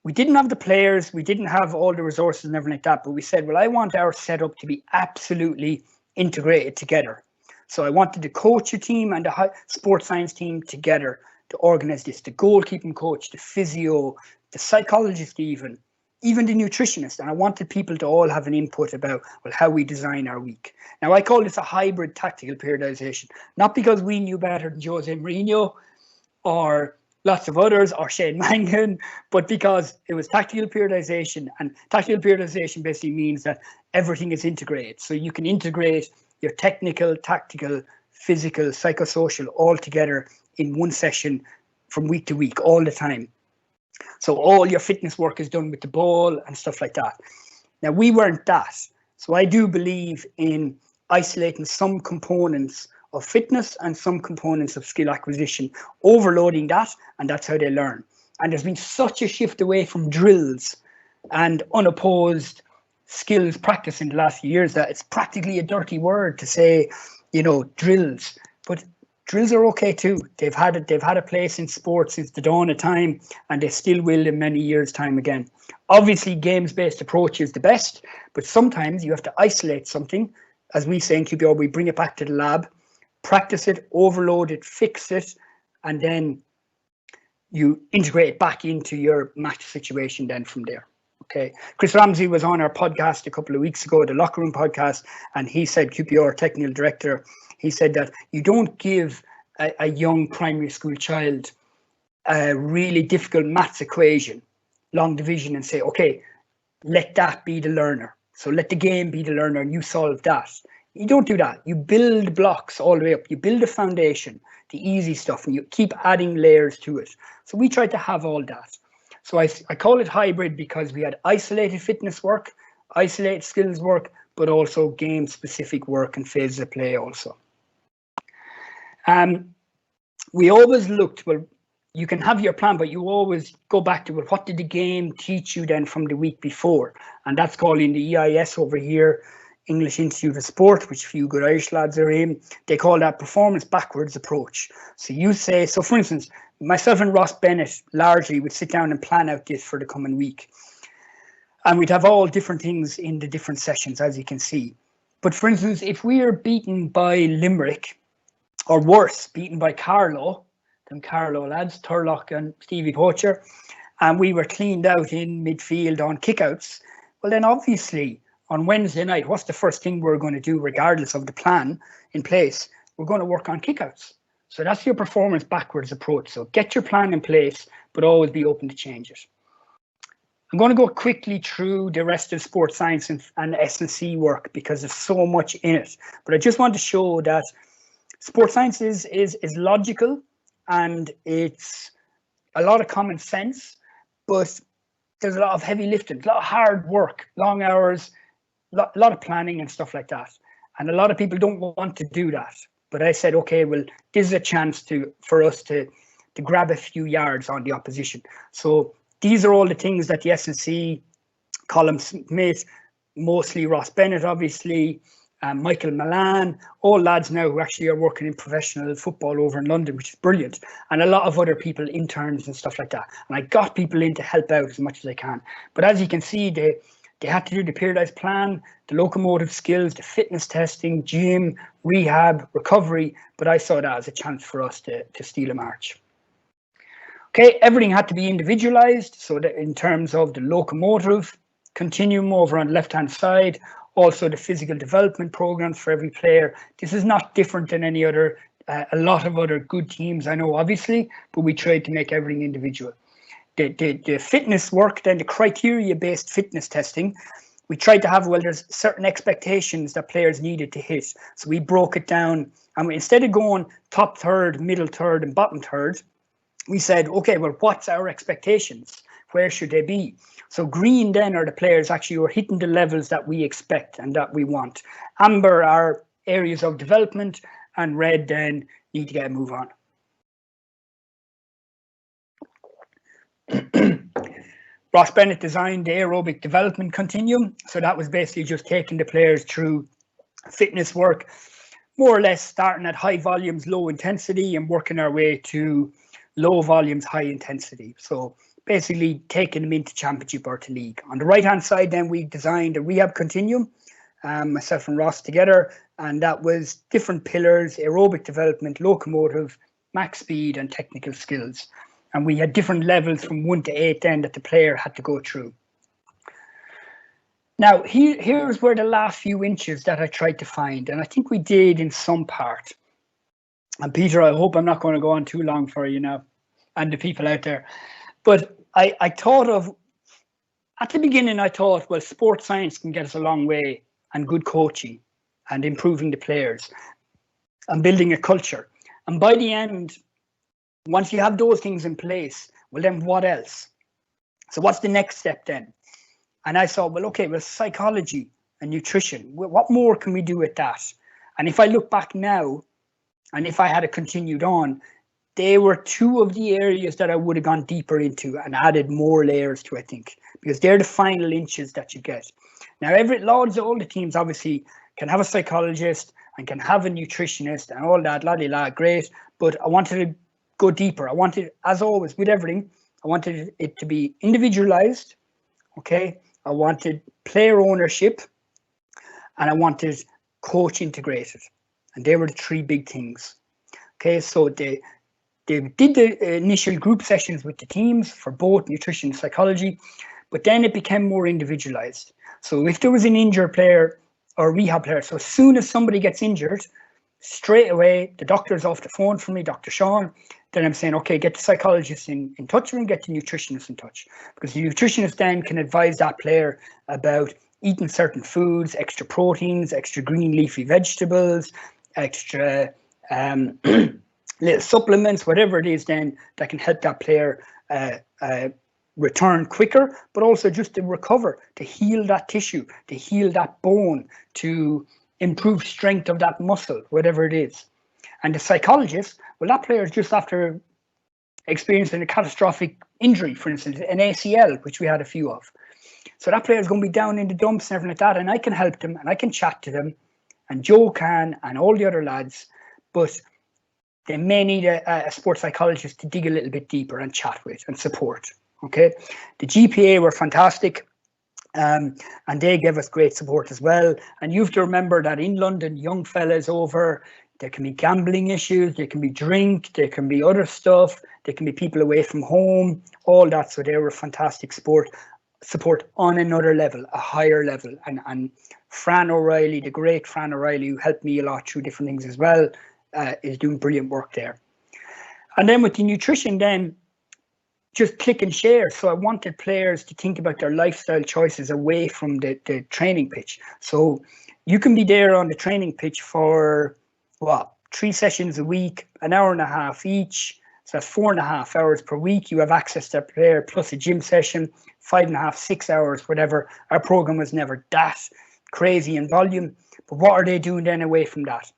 we didn't have the players, we didn't have all the resources and everything like that, but we said, well, I want our setup to be absolutely integrated together. So I wanted the coaching team and the sports science team together to organize this, the goalkeeping coach, the physio, the psychologist, even the nutritionist. And I wanted people to all have an input about, well, how we design our week. Now, I call this a hybrid tactical periodization, not because we knew better than Jose Mourinho or lots of others or Shane Mangan, but because it was tactical periodization, and tactical periodization basically means that everything is integrated. So you can integrate your technical, tactical, physical, psychosocial all together in one session from week to week, all the time. So all your fitness work is done with the ball and stuff like that. Now, we weren't that. So I do believe in isolating some components of fitness and some components of skill acquisition, overloading that, and that's how they learn. And there's been such a shift away from drills and unopposed skills practice in the last few years that it's practically a dirty word to say, you know, drills. But drills are okay too. They've had a place in sports since the dawn of time, and they still will in many years' time again. Obviously, games-based approach is the best, but sometimes you have to isolate something. As we say in QPR, we bring it back to the lab, practice it, overload it, fix it, and then you integrate it back into your match situation then from there. Okay, Chris Ramsey was on our podcast a couple of weeks ago, the Locker Room podcast, and he said, QPR technical director, he said that you don't give a young primary school child a really difficult maths equation, long division, and say, okay, let that be the learner. So let the game be the learner and you solve that. You don't do that. You build blocks all the way up. You build a foundation, the easy stuff, and you keep adding layers to it. So we tried to have all that. So I call it hybrid because we had isolated fitness work, isolated skills work, but also game-specific work and phases of play also. We always looked, well, you can have your plan, but you always go back to, well, what did the game teach you then from the week before? And that's called in the EIS over here, English Institute of Sport, which a few good Irish lads are in. They call that performance backwards approach. So you say, so for instance, myself and Ross Bennett largely would sit down and plan out this for the coming week. And we'd have all different things in the different sessions, as you can see. But for instance, if we are beaten by Limerick, or worse, beaten by them Carlow lads, Turlock and Stevie Poacher, and we were cleaned out in midfield on kickouts, well then obviously on Wednesday night, what's the first thing we're going to do regardless of the plan in place? We're going to work on kickouts. So that's your performance backwards approach. So get your plan in place, but always be open to changes. I'm going to go quickly through the rest of sports science and S&C work because there's so much in it. But I just want to show that sports science is logical and it's a lot of common sense, but there's a lot of heavy lifting, a lot of hard work, long hours, a lot of planning and stuff like that. And a lot of people don't want to do that. But I said, okay, well, this is a chance for us to grab a few yards on the opposition. So these are all the things that the S&C, Colin Smith, mostly Ross Bennett, obviously, Michael Milan, all lads now who actually are working in professional football over in London, which is brilliant. And a lot of other people, interns and stuff like that. And I got people in to help out as much as I can. But as you can see, they had to do the periodized plan, the locomotive skills, the fitness testing, gym, rehab, recovery. But I saw that as a chance for us to steal a march. Okay, everything had to be individualized. So that in terms of the locomotive continuum over on the left-hand side, also the physical development programs for every player. This is not different than any other, a lot of other good teams I know, obviously, but we tried to make everything individual. The fitness work, then the criteria-based fitness testing, we tried to have, well, there's certain expectations that players needed to hit. So we broke it down, and instead of going top third, middle third, and bottom third, we said, okay, well, what's our expectations? Where should they be? So green then are the players actually who are hitting the levels that we expect and that we want. Amber are areas of development, and red then need to get a move on. Ross Bennett designed the aerobic development continuum. So that was basically just taking the players through fitness work, more or less starting at high volumes, low intensity, and working our way to low volumes, high intensity. So basically taking them into championship or to league. On the right-hand side, then we designed a rehab continuum, myself and Ross together, and that was different pillars: aerobic development, locomotive, max speed, and technical skills. And we had different levels from 1 to 8 then that the player had to go through. Now, here's where the last few inches that I tried to find, and I think we did in some part. And Peter, I hope I'm not going to go on too long for you now, and the people out there. But I thought of, at the beginning, I thought, well, sports science can get us a long way, and good coaching, and improving the players, and building a culture. And by the end, once you have those things in place, well, then what else? So what's the next step then? And I thought, well, okay, well, psychology and nutrition, what more can we do with that? And if I look back now, and if I had continued on, they were two of the areas that I would have gone deeper into and added more layers to, I think, because they're the final inches that you get. Now, all the teams obviously can have a psychologist and can have a nutritionist and all that, la-di-la, great, but I wanted to go deeper. I wanted, as always, with everything, I wanted it to be individualized, okay? I wanted player ownership, and I wanted coach integrated. And they were the three big things. Okay, so they did the initial group sessions with the teams for both nutrition and psychology, but then it became more individualized. So if there was an injured player or rehab player, so as soon as somebody gets injured, straight away, the doctor's off the phone for me, Dr. Sean, then I'm saying, okay, get the psychologist in touch with him, get the nutritionist in touch. Because the nutritionist then can advise that player about eating certain foods, extra proteins, extra green leafy vegetables, extra little supplements, whatever it is then that can help that player return quicker, but also just to recover, to heal that tissue, to heal that bone, to improve strength of that muscle, whatever it is. And the psychologist, well, that player is just after experiencing a catastrophic injury, for instance, an ACL, which we had a few of. So that player is going to be down in the dumps and everything like that, and I can help them and I can chat to them, and Joe can, and all the other lads, but they may need a sports psychologist to dig a little bit deeper and chat with and support. Okay, the GPA were fantastic, and they gave us great support as well. And you have to remember that in London, young fellas over, There can be gambling issues, there can be drink, there can be other stuff, there can be people away from home, all that. So they were fantastic support on another level, a higher level. And Fran O'Reilly, the great Fran O'Reilly, who helped me a lot through different things as well, is doing brilliant work there. And then with the nutrition, then just click and share. So I wanted players to think about their lifestyle choices away from the training pitch. So you can be there on the training pitch for 3 sessions a week, an hour and a half each. So that's 4.5 hours per week. You have access to a player plus a gym session, 5.5, 6 hours, whatever. Our program was never that crazy in volume. But what are they doing then away from that?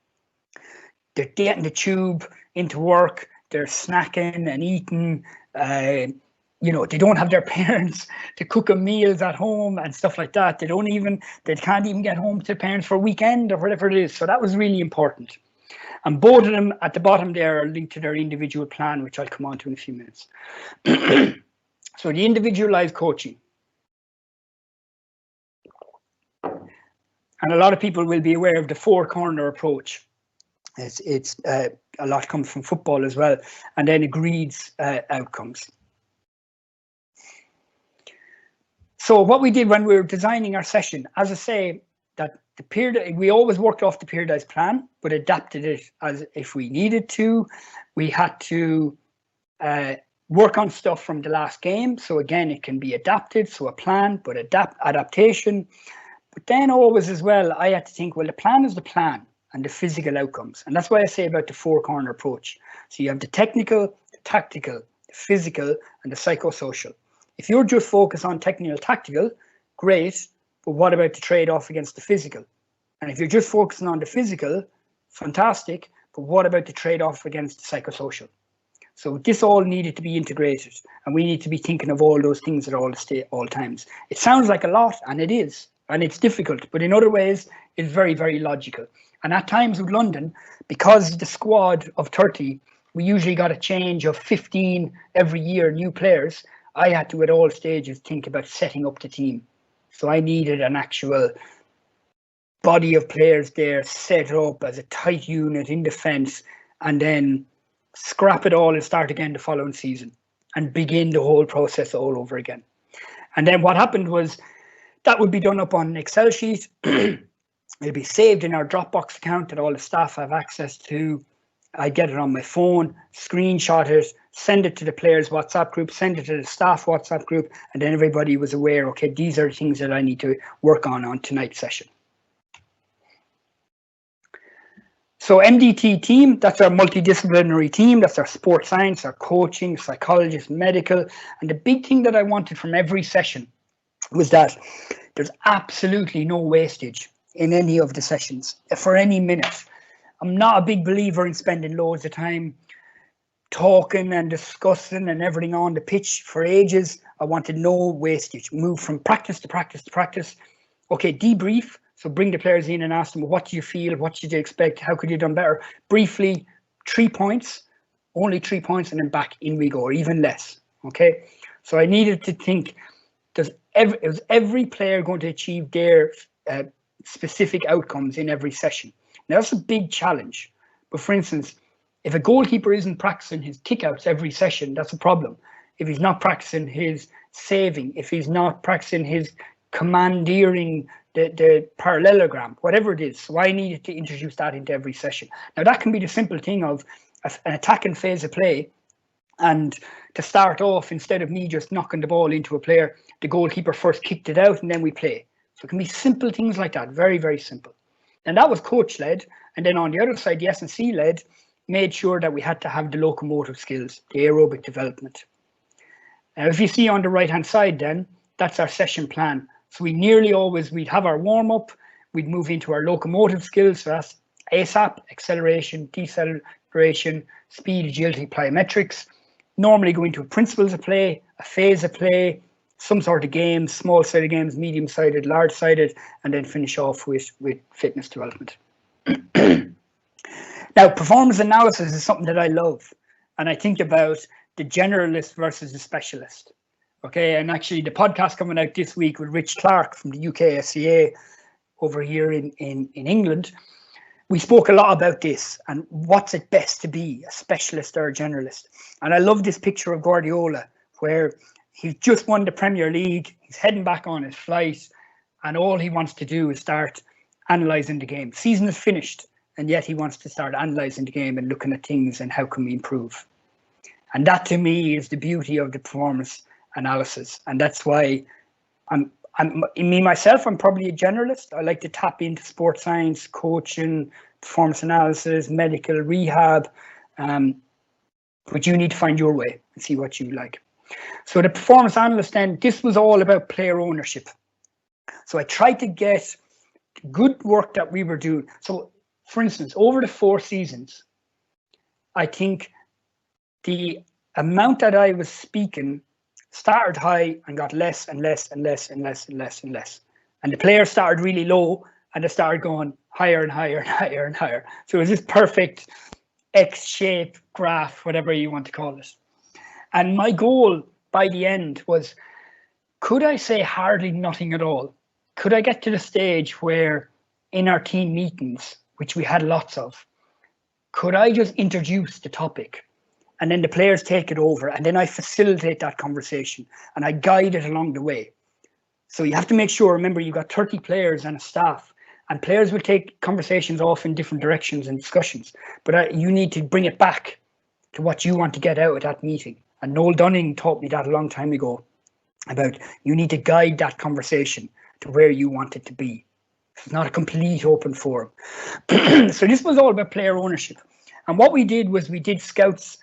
They're getting the tube into work. They're snacking and eating. They don't have their parents to cook them meals at home and stuff like that. They can't even get home to their parents for a weekend or whatever it is. So that was really important. And both of them at the bottom there are linked to their individual plan, which I'll come on to in a few minutes. So the individualized coaching. And a lot of people will be aware of the 4-corner approach. It's a lot comes from football as well, and then agreed outcomes. So what we did when we were designing our session, as I say, that the period, we always worked off the periodized plan, but adapted it as if we needed to. We had to work on stuff from the last game. So again, it can be adapted. So a plan, but adaptation. But then always as well, I had to think, well, the plan is the plan and the physical outcomes. And that's why I say about the 4-corner approach. So you have the technical, the tactical, the physical, and the psychosocial. If you're just focused on technical, tactical, great. But what about the trade-off against the physical? And if you're just focusing on the physical, fantastic. But what about the trade-off against the psychosocial? So this all needed to be integrated, and we need to be thinking of all those things at all times. It sounds like a lot, and it is, and it's difficult. But in other ways, it's very, very logical. And at times with London, because the squad of 30, we usually got a change of 15 every year, new players. I had to, at all stages, think about setting up the team. So I needed an actual body of players there set up as a tight unit in defence, and then scrap it all and start again the following season and begin the whole process all over again. And then what happened was that would be done up on an Excel sheet. It'll be saved in our Dropbox account that all the staff have access to. I get it on my phone, screenshot it, send it to the players' WhatsApp group, send it to the staff WhatsApp group, and then everybody was aware, okay, these are the things that I need to work on tonight's session. So MDT team, that's our multidisciplinary team. That's our sports science, our coaching, psychologist, medical. And the big thing that I wanted from every session was that there's absolutely no wastage in any of the sessions for any minute. I'm not a big believer in spending loads of time talking and discussing and everything on the pitch for ages. I wanted no wastage. Move from practice to practice to practice. Okay, debrief. So bring the players in and ask them, what do you feel? What did you expect? How could you have done better? Briefly, 3 points, only 3 points, and then back in we go, or even less. Okay, so I needed to think, is every player going to achieve their specific outcomes in every session? Now, that's a big challenge. But for instance, if a goalkeeper isn't practicing his kickouts every session, that's a problem. If he's not practicing his saving, if he's not practicing his commandeering the parallelogram, whatever it is. So I needed to introduce that into every session. Now, that can be the simple thing of an attacking phase of play. And to start off, instead of me just knocking the ball into a player, the goalkeeper first kicked it out and then we play. So it can be simple things like that, very, very simple. And that was coach-led. And then on the other side, the S&C-led made sure that we had to have the locomotive skills, the aerobic development. Now, if you see on the right-hand side then, that's our session plan. So we nearly always, we'd have our warm-up, we'd move into our locomotive skills. So that's ASAP, acceleration, deceleration, speed, agility, plyometrics. Normally go into principles of play, a phase of play, some sort of games, small-sided games, medium-sided, large-sided, and then finish off with fitness development. Now, performance analysis is something that I love. And I think about the generalist versus the specialist. Okay, and actually the podcast coming out this week with Rich Clark from the UK SCA over here in England. we spoke a lot about this and what's it best to be, a specialist or a generalist. And I love this picture of Guardiola where he's just won the Premier League, he's heading back on his flight, and all he wants to do is start analysing the game. Season is finished, and yet he wants to start analysing the game and looking at things and how can we improve. And that to me is the beauty of the performance analysis. And that's why I'm myself, I'm probably a generalist. I like to tap into sports science, coaching, performance analysis, medical, rehab. But you need to find your way and see what you like. So the performance analyst then, this was all about player ownership. So I tried to get good work that we were doing. So for instance, over the 4 seasons, I think the amount that I was speaking started high and got less and less and less and less and less and less. And the players started really low and they started going higher and higher and higher and higher. So it was this perfect X-shape graph, whatever you want to call it. And my goal by the end was, could I say hardly nothing at all? Could I get to the stage where in our team meetings, which we had lots of, could I just introduce the topic and then the players take it over and then I facilitate that conversation and I guide it along the way? So you have to make sure, remember, you've got 30 players and a staff, and players will take conversations off in different directions and discussions, but you need to bring it back to what you want to get out of that meeting. And Noel Dunning taught me that a long time ago, about you need to guide that conversation to where you want it to be. It's not a complete open forum. So this was all about player ownership. And what we did was we did scouts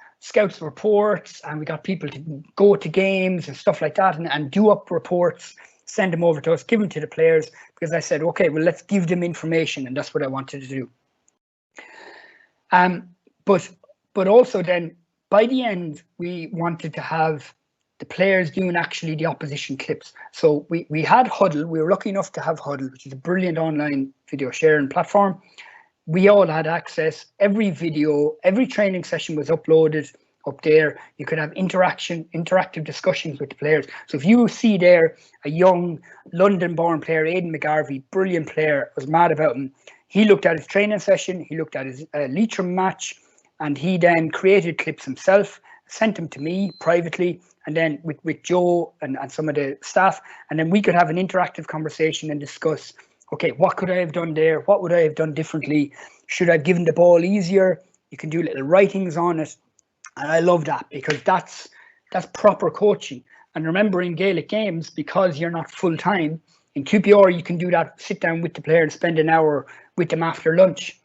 reports, and we got people to go to games and stuff like that and do up reports, send them over to us, give them to the players, because I said, okay, well, let's give them information, and that's what I wanted to do. But also then, by the end, we wanted to have the players doing actually the opposition clips. So we had Huddle. We were lucky enough to have Huddle, which is a brilliant online video sharing platform. We all had access. Every video, every training session was uploaded up there. You could have interactive discussions with the players. So if you see there a young London-born player, Aidan McGarvey, brilliant player, I was mad about him. He looked at his training session, he looked at his Leitrim match, and he then created clips himself, sent them to me privately, and then with Joe and some of the staff, and then we could have an interactive conversation and discuss, okay, what could I have done there? What would I have done differently? Should I have given the ball easier? You can do little writings on it. And I love that, because that's proper coaching. And remember, in Gaelic games, because you're not full-time, in QPR you can do that, sit down with the player and spend an hour with them after lunch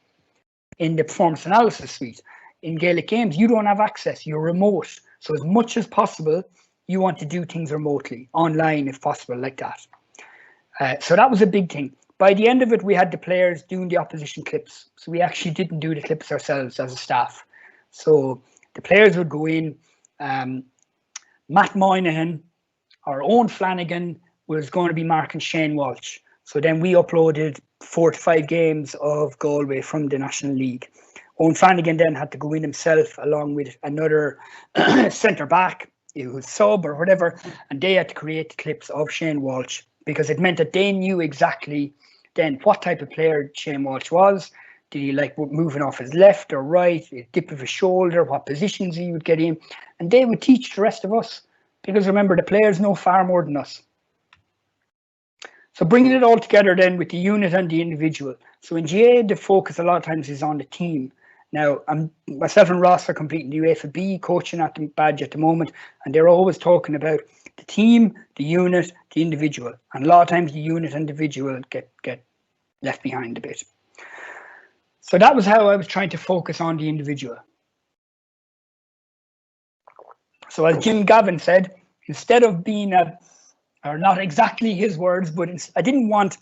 in the performance analysis suite. In Gaelic games, you don't have access, you're remote. So as much as possible, you want to do things remotely, online if possible, like that. So that was a big thing. By the end of it, we had the players doing the opposition clips. So we actually didn't do the clips ourselves as a staff. So the players would go in, Matt Moynihan, our own Flanagan was going to be marking Shane Walsh. So then we uploaded 4 to 5 games of Galway from the National League. Owen Flanagan then had to go in himself along with another centre back, who was sub or whatever, and they had to create the clips of Shane Walsh, because it meant that they knew exactly then what type of player Shane Walsh was. Did he like moving off his left or right, a dip of his shoulder, what positions he would get in, and they would teach the rest of us, because remember, the players know far more than us. So bringing it all together then with the unit and the individual. So in GAA, the focus a lot of times is on the team. Now, myself and Ross are completing the UEFA B, coaching at the badge at the moment, and they're always talking about the team, the unit, the individual. And a lot of times the unit and individual get left behind a bit. So that was how I was trying to focus on the individual. So as Jim Gavin said, instead of being or not exactly his words, but I didn't want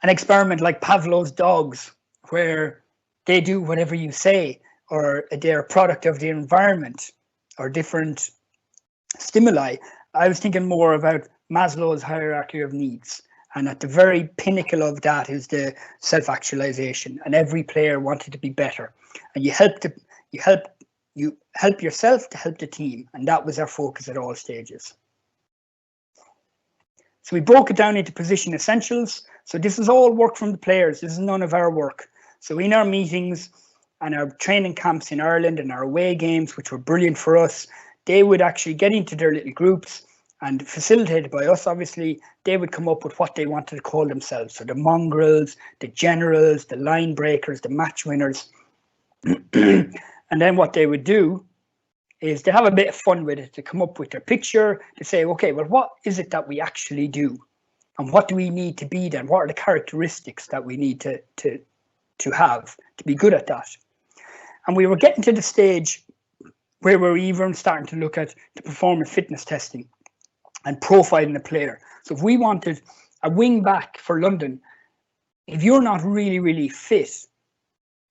an experiment like Pavlov's dogs, where they do whatever you say, or they're a product of the environment or different stimuli. I was thinking more about Maslow's hierarchy of needs. And at the very pinnacle of that is the self-actualization. And every player wanted to be better. And you help yourself to help the team. And that was our focus at all stages. So we broke it down into position essentials. So this is all work from the players. This is none of our work. So in our meetings and our training camps in Ireland and our away games, which were brilliant for us, they would actually get into their little groups, and facilitated by us, obviously, they would come up with what they wanted to call themselves. So the mongrels, the generals, the line breakers, the match winners. And then what they would do is to have a bit of fun with it, to come up with their picture, to say, okay, well, what is it that we actually do? And what do we need to be then? What are the characteristics that we need to have to be good at that? And we were getting to the stage where we're even starting to look at the performance fitness testing and profiling the player. So if we wanted a wing back for London, if you're not really, really fit,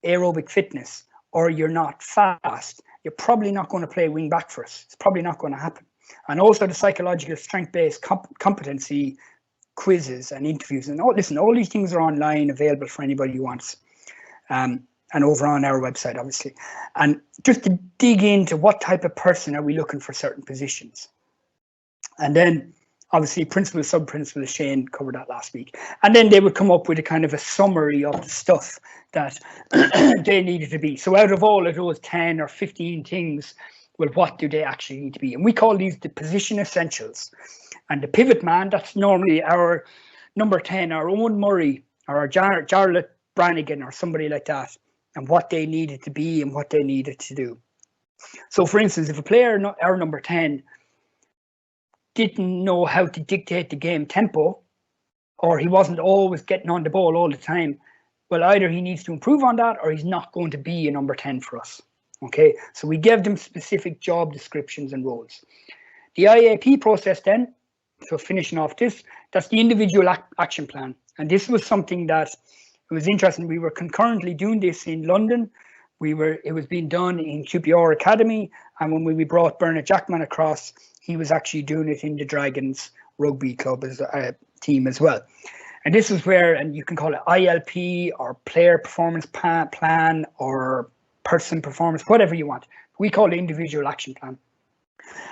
aerobic fitness, or you're not fast, you're probably not going to play wing back for us. It's probably not going to happen. And also the psychological strength-based competency quizzes and interviews. And listen, all these things are online, available for anybody who wants. And over on our website, obviously. And just to dig into what type of person are we looking for certain positions. And then obviously principal, sub-principal, Shane covered that last week. And then they would come up with a kind of a summary of the stuff that they needed to be. So out of all of those 10 or 15 things, well, what do they actually need to be? And we call these the position essentials. And the pivot man, that's normally our number 10, our Owen Murray or our Jarlath Brannigan or somebody like that, and what they needed to be and what they needed to do. So for instance, if a player, our number 10, didn't know how to dictate the game tempo, or he wasn't always getting on the ball all the time, well, either he needs to improve on that or he's not going to be a number 10 for us. Okay, so we gave them specific job descriptions and roles. The IAP process then, so finishing off this, that's the individual action plan. And this was something that it was interesting. We were concurrently doing this in London. It was being done in QPR Academy, and when we brought Bernard Jackman across, he was actually doing it in the Dragons Rugby Club as a team as well. And this is where, and you can call it ILP or player performance plan or person performance, whatever you want. We call it individual action plan.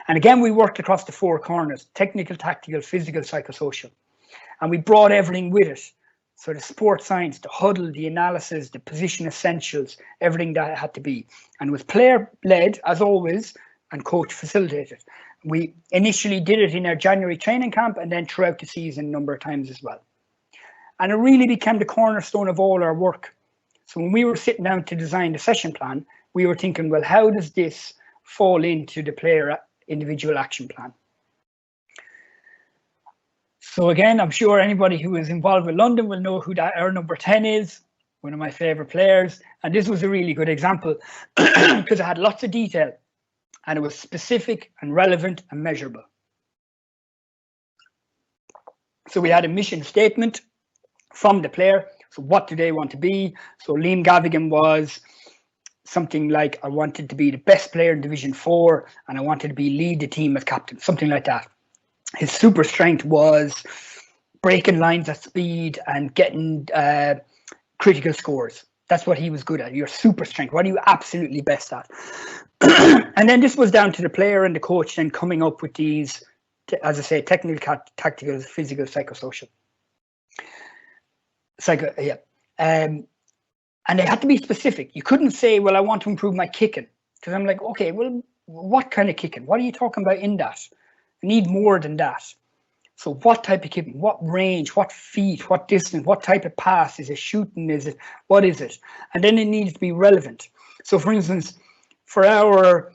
And again, we worked across the four corners: technical, tactical, physical, psychosocial. And we brought everything with it. So the sport science, the huddle, the analysis, the position essentials, everything that it had to be. And it was player-led, as always, and coach facilitated. We initially did it in our January training camp and then throughout the season a number of times as well. And it really became the cornerstone of all our work. So when we were sitting down to design the session plan, we were thinking, well, how does this fall into the player individual action plan? So again, I'm sure anybody who is involved with London will know who that our number 10 is, one of my favorite players. And this was a really good example because it had lots of detail and it was specific and relevant and measurable. So we had a mission statement from the player. So what do they want to be? So Liam Gavigan was something like, I wanted to be the best player in Division 4 and I wanted to lead the team as captain, something like that. His super strength was breaking lines at speed and getting critical scores. That's what he was good at. Your super strength. What are you absolutely best at? And then this was down to the player and the coach then coming up with these, as I say, technical, tactical, physical, psychosocial. And they had to be specific. You couldn't say, well, I want to improve my kicking. Because I'm like, okay, well, what kind of kicking? What are you talking about in that? I need more than that. So what type of kicking? What range? What feet? What distance? What type of pass? Is it shooting? Is it, what is it? And then it needs to be relevant. So for instance, for our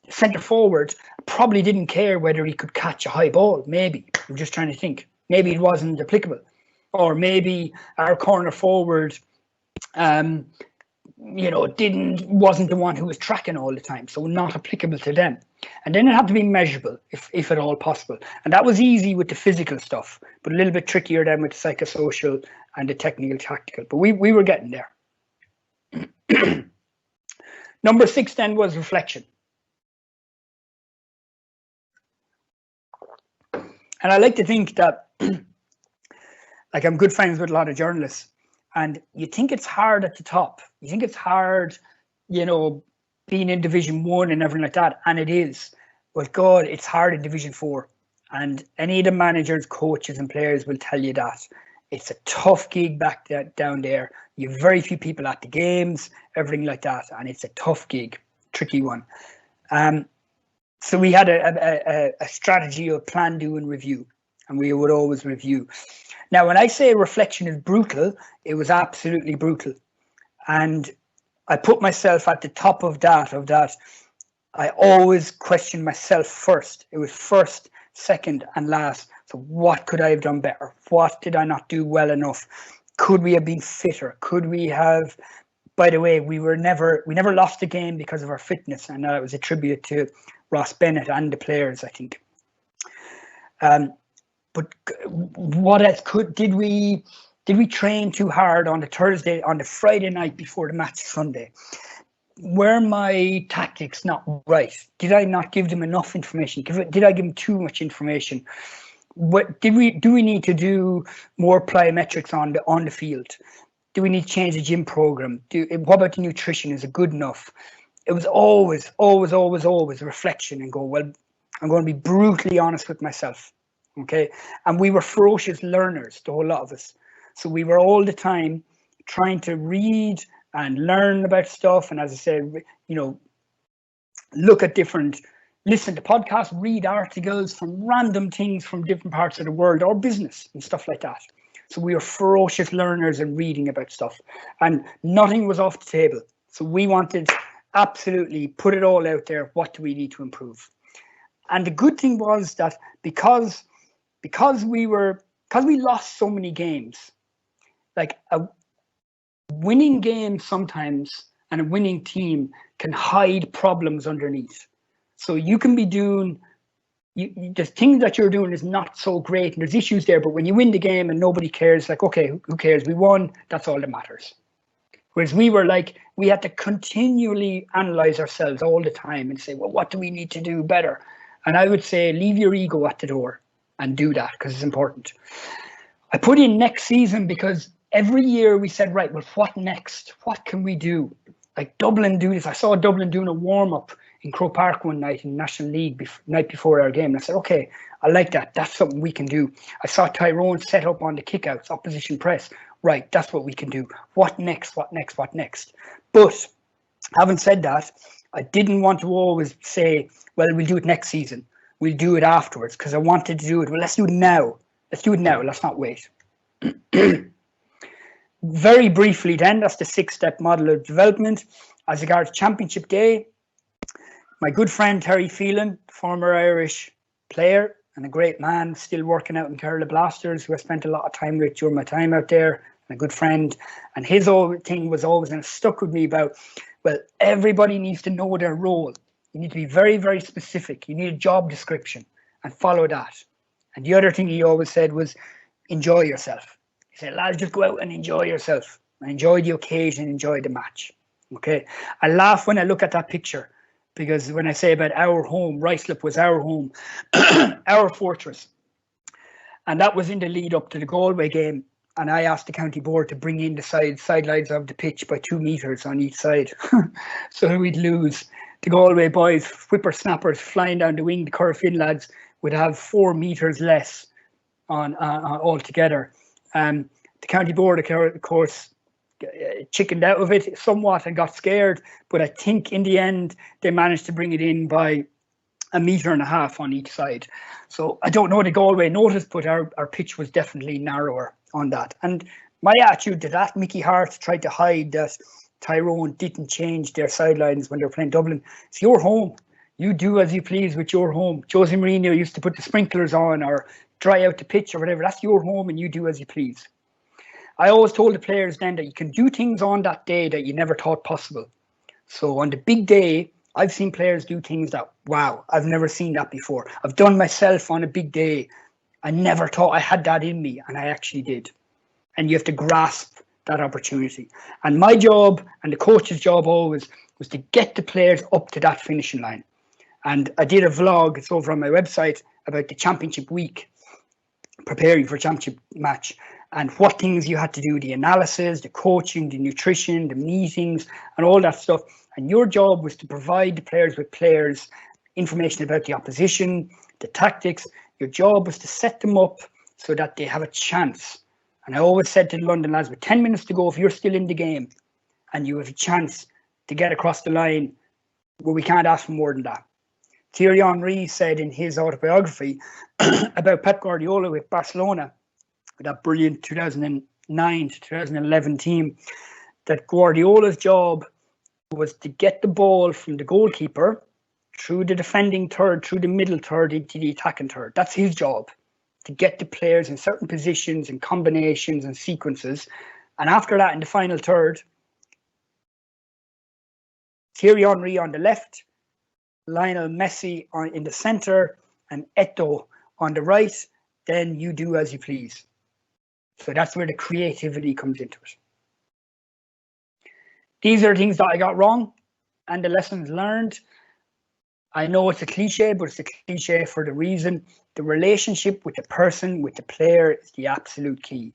centre forward, probably didn't care whether he could catch a high ball. Maybe. I'm just trying to think. Maybe it wasn't applicable. Or maybe our corner forward wasn't the one who was tracking all the time, so not applicable to them. And then it had to be measurable, if at all possible. And that was easy with the physical stuff, but a little bit trickier then with the psychosocial and the technical tactical. But we were getting there. Number 6 then was reflection. And I like to think that, like, I'm good friends with a lot of journalists, and you think it's hard at the top. You think it's hard, being in Division 1 and everything like that, and it is. But God, it's hard in Division 4. And any of the managers, coaches and players will tell you that. It's a tough gig back down there. You have very few people at the games, everything like that, and it's a tough gig, tricky one. So we had a strategy of plan, do, and review, and we would always review. Now, when I say reflection is brutal, it was absolutely brutal, and I put myself at the top of that. I always questioned myself first. It was first, second, and last. So what could I have done better? What did I not do well enough? Could we have been fitter? Could we have? By the way, we never lost a game because of our fitness, and that was a tribute to Ross Bennett and the players, I think. But what else did we train too hard on the Friday night before the match Sunday? Were my tactics not right? Did I not give them enough information? Did I give them too much information? Do we need to do more plyometrics on the field? Do we need to change the gym program? What about the nutrition? Is it good enough? It was always a reflection and go, well, I'm going to be brutally honest with myself. Okay. And we were ferocious learners, the whole lot of us. So we were all the time trying to read and learn about stuff. And as I said, listen to podcasts, read articles from random things from different parts of the world or business and stuff like that. So we were ferocious learners and reading about stuff, and nothing was off the table. So we wanted absolutely put it all out there. What do we need to improve? And the good thing was that because we lost so many games, like a winning game sometimes and a winning team can hide problems underneath. So you can be doing, the thing that you're doing is not so great and there's issues there, but when you win the game and nobody cares, like, okay, who cares? We won, that's all that matters. Whereas we were like, we had to continually analyze ourselves all the time and say, well, what do we need to do better? And I would say, leave your ego at the door and do that because it's important. I put in next season because every year we said, right, well, what next? What can we do? Like Dublin do this. I saw Dublin doing a warm-up in Croke Park one night in National League night before our game. And I said, okay, I like that. That's something we can do. I saw Tyrone set up on the kickouts, opposition press. Right, that's what we can do. What next? What next? What next? But having said that, I didn't want to always say, well, we'll do it next season. We'll do it afterwards, because I wanted to do it. Well, let's do it now. Let's do it now. Let's not wait. Very briefly then, that's the 6-step model of development. As regards Championship Day, my good friend Terry Phelan, former Irish player and a great man, still working out in Kerala Blasters, who I spent a lot of time with during my time out there, and a good friend. And his old thing was always, and it stuck with me, about, well, everybody needs to know their role. You need to be very, very specific. You need a job description and follow that. And the other thing he always said was, enjoy yourself. He said, lads, just go out and enjoy yourself. And enjoy the occasion, enjoy the match. Okay. I laugh when I look at that picture, because when I say about our home, Ruislip was our home, our fortress. And that was in the lead up to the Galway game. And I asked the county board to bring in the sidelines of the pitch by 2 meters on each side. So we'd lose. The Galway boys, whippersnappers flying down the wing, the Corofin lads would have 4 meters less on altogether. The county board, of course, chickened out of it somewhat and got scared, but I think in the end they managed to bring it in by 1.5 meters on each side. So I don't know the Galway noticed, but our pitch was definitely narrower on that. And my attitude to that, Mickey Hart tried to hide that Tyrone didn't change their sidelines when they were playing Dublin. It's your home. You do as you please with your home. Jose Mourinho used to put the sprinklers on or dry out the pitch or whatever. That's your home and you do as you please. I always told the players then that you can do things on that day that you never thought possible. So on the big day, I've seen players do things that, wow, I've never seen that before. I've done myself on a big day. I never thought I had that in me, and I actually did. And you have to grasp that opportunity. And my job and the coach's job always was to get the players up to that finishing line. And I did a vlog, it's over on my website, about the championship week, preparing for a championship match, and what things you had to do, the analysis, the coaching, the nutrition, the meetings, and all that stuff. And your job was to provide the players with information about the opposition, the tactics. Your job was to set them up so that they have a chance. And I always said to the London lads, with 10 minutes to go, if you're still in the game and you have a chance to get across the line, well, we can't ask for more than that. Thierry Henry said in his autobiography about Pep Guardiola with Barcelona, with that brilliant 2009 to 2011 team, that Guardiola's job was to get the ball from the goalkeeper through the defending third, through the middle third, into the attacking third. That's his job, to get the players in certain positions and combinations and sequences. And after that, in the final third, Thierry Henry on the left, Lionel Messi in the centre, and Eto'o on the right. Then you do as you please. So that's where the creativity comes into it. These are things that I got wrong and the lessons learned. I know it's a cliche, but it's a cliche for the reason. The relationship with the person, with the player, is the absolute key.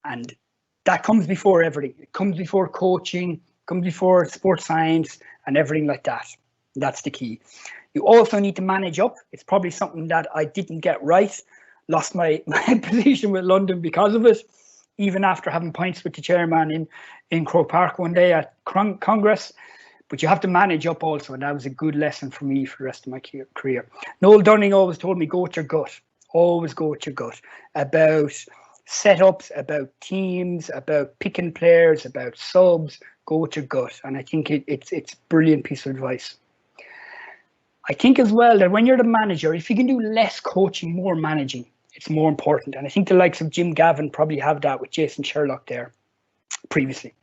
And that comes before everything. It comes before coaching, comes before sports science and everything like that. That's the key. You also need to manage up. It's probably something that I didn't get right. Lost my position with London because of it, even after having pints with the chairman in Croke Park one day at Congress. But you have to manage up also, and that was a good lesson for me for the rest of my career. Noel Dunning always told me, go with your gut. Always go with your gut. About setups, about teams, about picking players, about subs. Go with your gut. And I think it's a brilliant piece of advice. I think as well that when you're the manager, if you can do less coaching, more managing, it's more important. And I think the likes of Jim Gavin probably have that with Jason Sherlock there previously.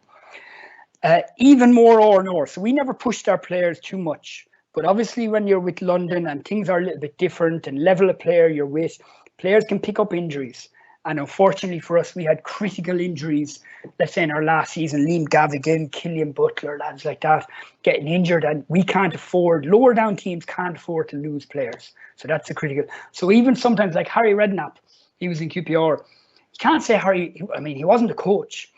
Even more or so we never pushed our players too much. But obviously when you're with London and things are a little bit different and level of player you're with, players can pick up injuries. And unfortunately for us, we had critical injuries, let's say in our last season, Liam Gavigan, Killian Butler, lads like that, getting injured. And we can't afford, lower down teams can't afford to lose players. So that's a critical. So even sometimes like Harry Redknapp, he was in QPR. You can't say he wasn't a coach.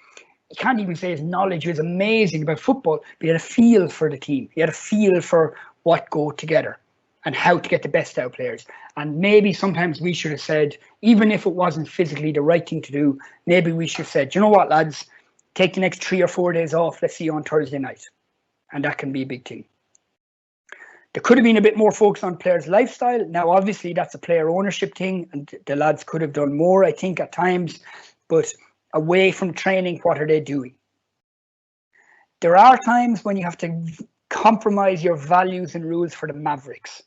You can't even say his knowledge was amazing about football, but he had a feel for the team. He had a feel for what go together and how to get the best out of players. And maybe sometimes we should have said, even if it wasn't physically the right thing to do, maybe we should have said, you know what, lads, take the next 3 or 4 days off. Let's see you on Thursday night. And that can be a big thing. There could have been a bit more focus on players' lifestyle. Now, obviously, that's a player ownership thing, and the lads could have done more, I think, at times. But away from training, what are they doing? There are times when you have to compromise your values and rules for the Mavericks.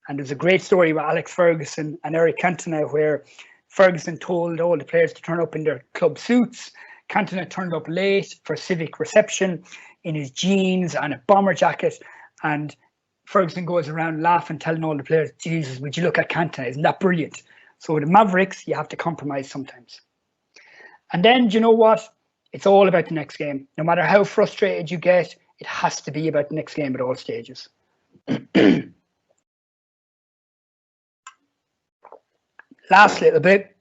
And there's a great story about Alex Ferguson and Eric Cantona where Ferguson told all the players to turn up in their club suits. Cantona turned up late for civic reception in his jeans and a bomber jacket. And Ferguson goes around laughing, telling all the players, Jesus, would you look at Cantona? Isn't that brilliant? So with the Mavericks, you have to compromise sometimes. And then, do you know what? It's all about the next game. No matter how frustrated you get, it has to be about the next game at all stages. Last little bit.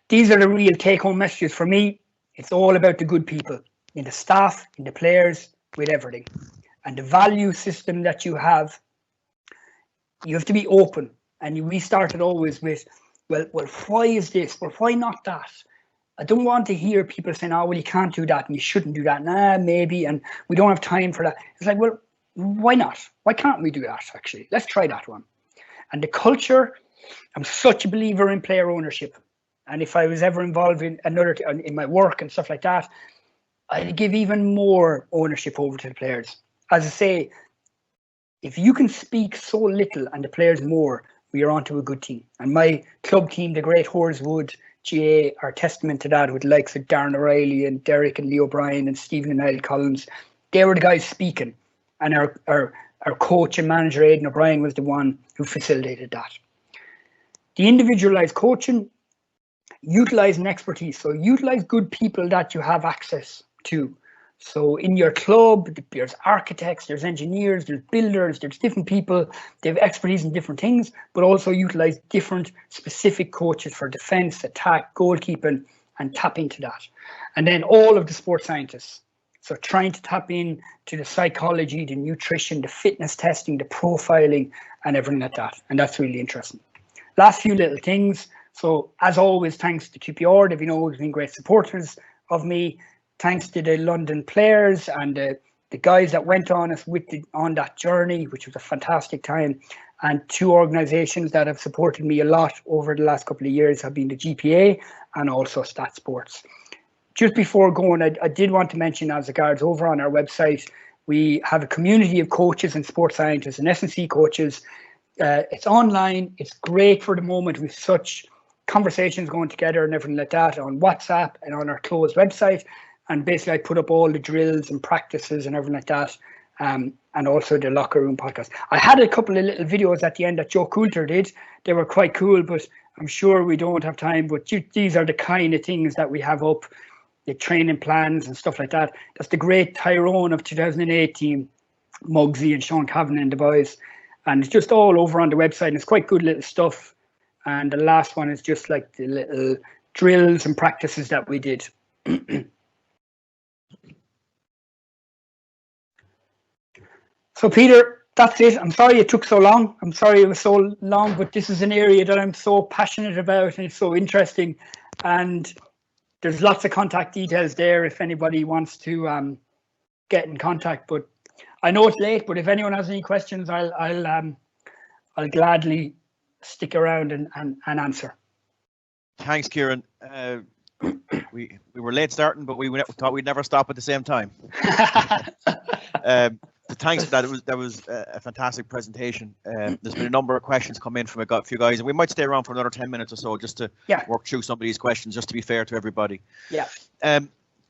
These are the real take-home messages for me. It's all about the good people in the staff, in the players, with everything. And the value system that you have to be open. And we started always with, well, why is this? Well, why not that? I don't want to hear people saying, oh, well, you can't do that and you shouldn't do that. Nah, maybe, and we don't have time for that. It's like, well, why not? Why can't we do that, actually? Let's try that one. And the culture, I'm such a believer in player ownership. And if I was ever involved in in my work and stuff like that, I'd give even more ownership over to the players. As I say, if you can speak so little and the players more, we are onto a good team. And my club team, the great Horswood GAA, are testament to that, with the likes of Darren O'Reilly and Derek and Leo Bryan and Stephen and Niall Collins. They were the guys speaking. And our coach and manager, Aidan O'Brien, was the one who facilitated that. The individualized coaching, utilizing expertise. So utilize good people that you have access to. So in your club, there's architects, there's engineers, there's builders, there's different people. They have expertise in different things, but also utilize different specific coaches for defense, attack, goalkeeping, and tap into that. And then all of the sports scientists. So trying to tap in to the psychology, the nutrition, the fitness testing, the profiling, and everything like that. And that's really interesting. Last few little things. So as always, thanks to QPR, they've always been great supporters of me. Thanks to the London players and the guys that went on us on that journey, which was a fantastic time. And two organisations that have supported me a lot over the last couple of years have been the GPA and also Stat Sports. Just before going, I did want to mention, as regards over on our website, we have a community of coaches and sports scientists and S&C coaches. It's online. It's great for the moment with such conversations going together and everything like that on WhatsApp and on our closed website. And basically I put up all the drills and practices and everything like that. And also the locker room podcast. I had a couple of little videos at the end that Joe Coulter did. They were quite cool, but I'm sure we don't have time. But these are the kind of things that we have up, the training plans and stuff like that. That's the great Tyrone of 2008 team, Muggsy and Sean Cavan and the boys. And it's just all over on the website. And it's quite good little stuff. And the last one is just like the little drills and practices that we did. So Peter, that's it. I'm sorry it took so long. I'm sorry it was so long, but this is an area that I'm so passionate about and it's so interesting. And there's lots of contact details there if anybody wants to get in contact. But I know it's late, but if anyone has any questions, I'll gladly stick around and answer. Thanks, Ciaran. We were late starting, but we thought we'd never stop at the same time. Thanks for that. That was a fantastic presentation. There's been a number of questions come in from a few guys, and we might stay around for another 10 minutes or so just to work through some of these questions, just to be fair to everybody. Yeah.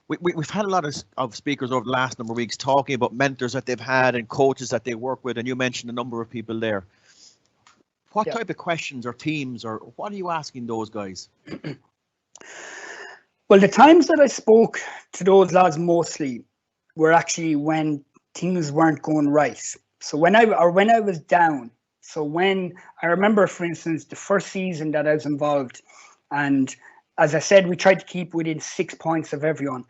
We've had a lot of speakers over the last number of weeks talking about mentors that they've had and coaches that they work with, and you mentioned a number of people there. What type of questions or themes, or what are you asking those guys? Well, the times that I spoke to those lads mostly were actually when things weren't going right. So when I was down. So when I remember, for instance, the first season that I was involved, and as I said, we tried to keep within 6 points of everyone,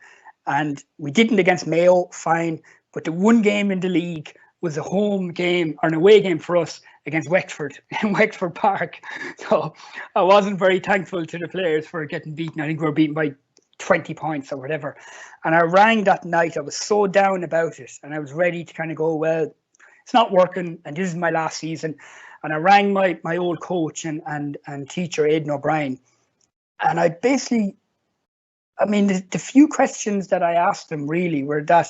and we didn't against Mayo, fine. But the one game in the league was a home game or an away game for us against Wexford in Wexford Park. So I wasn't very thankful to the players for getting beaten. I think we were beaten by 20 points or whatever. And I rang that night. I was so down about it, and I was ready to kind of go, well, it's not working, and this is my last season. And I rang my old coach and teacher, Aidan O'Brien. And I basically, I mean, the few questions that I asked them really were that,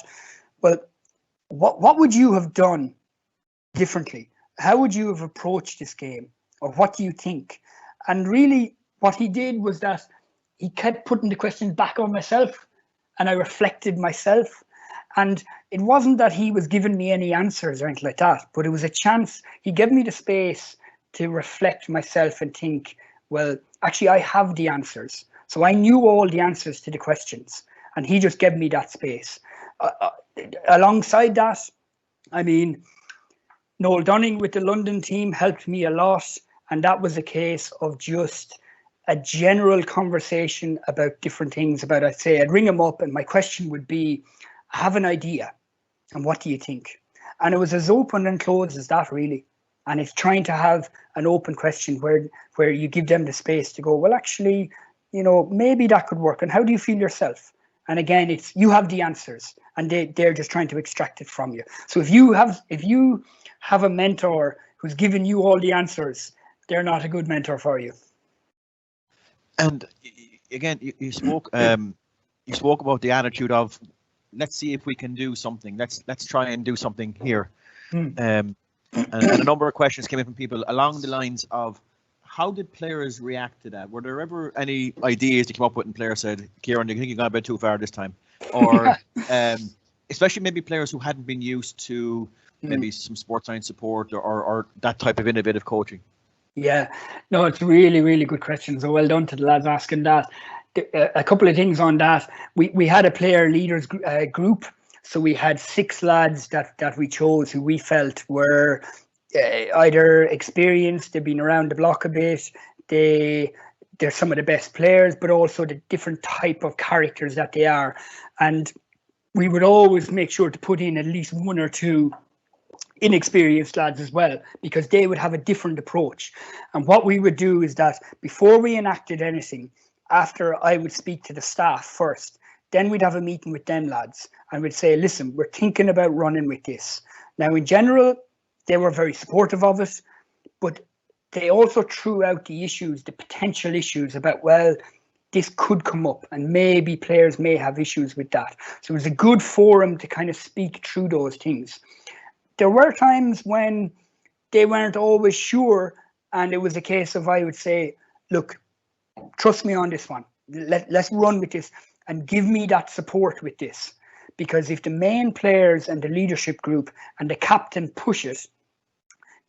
well, what would you have done differently? How would you have approached this game? Or what do you think? And really what he did was that he kept putting the questions back on myself, and I reflected myself. And it wasn't that he was giving me any answers or anything like that, but it was a chance. He gave me the space to reflect myself and think, well, actually, I have the answers. So I knew all the answers to the questions, and he just gave me that space. Alongside that, I mean, Noel Dunning with the London team helped me a lot, and that was a case of just a general conversation about different things. About, I'd ring him up and my question would be, I have an idea, and what do you think? And it was as open and closed as that, really. And it's trying to have an open question where you give them the space to go, well, actually, you know, maybe that could work. And how do you feel yourself? And again, it's you have the answers, and they're just trying to extract it from you. So if you have a mentor who's giving you all the answers, they're not a good mentor for you. And again, you spoke about the attitude of, let's see if we can do something. Let's try and do something here. And a number of questions came in from people along the lines of, how did players react to that? Were there ever any ideas to come up with and players said, Ciaran, do you think you got a bit too far this time? Or especially maybe players who hadn't been used to maybe some sports science support or that type of innovative coaching? Yeah, no, it's really, really good question. So well done to the lads asking that. A couple of things on that. We had a player leaders group. So we had 6 lads that we chose who we felt were either experienced, they've been around the block a bit, they're some of the best players, but also the different type of characters that they are. And we would always make sure to put in at least 1 or 2 inexperienced lads as well, because they would have a different approach. And what we would do is that before we enacted anything, after I would speak to the staff first, then we'd have a meeting with them lads and we'd say, listen, we're thinking about running with this. Now, in general, they were very supportive of it, but they also threw out the issues, the potential issues about, well, this could come up and maybe players may have issues with that. So it was a good forum to kind of speak through those things. There were times when they weren't always sure, and it was a case of, I would say, look, trust me on this one. Let's run with this and give me that support with this. Because if the main players and the leadership group and the captain push it,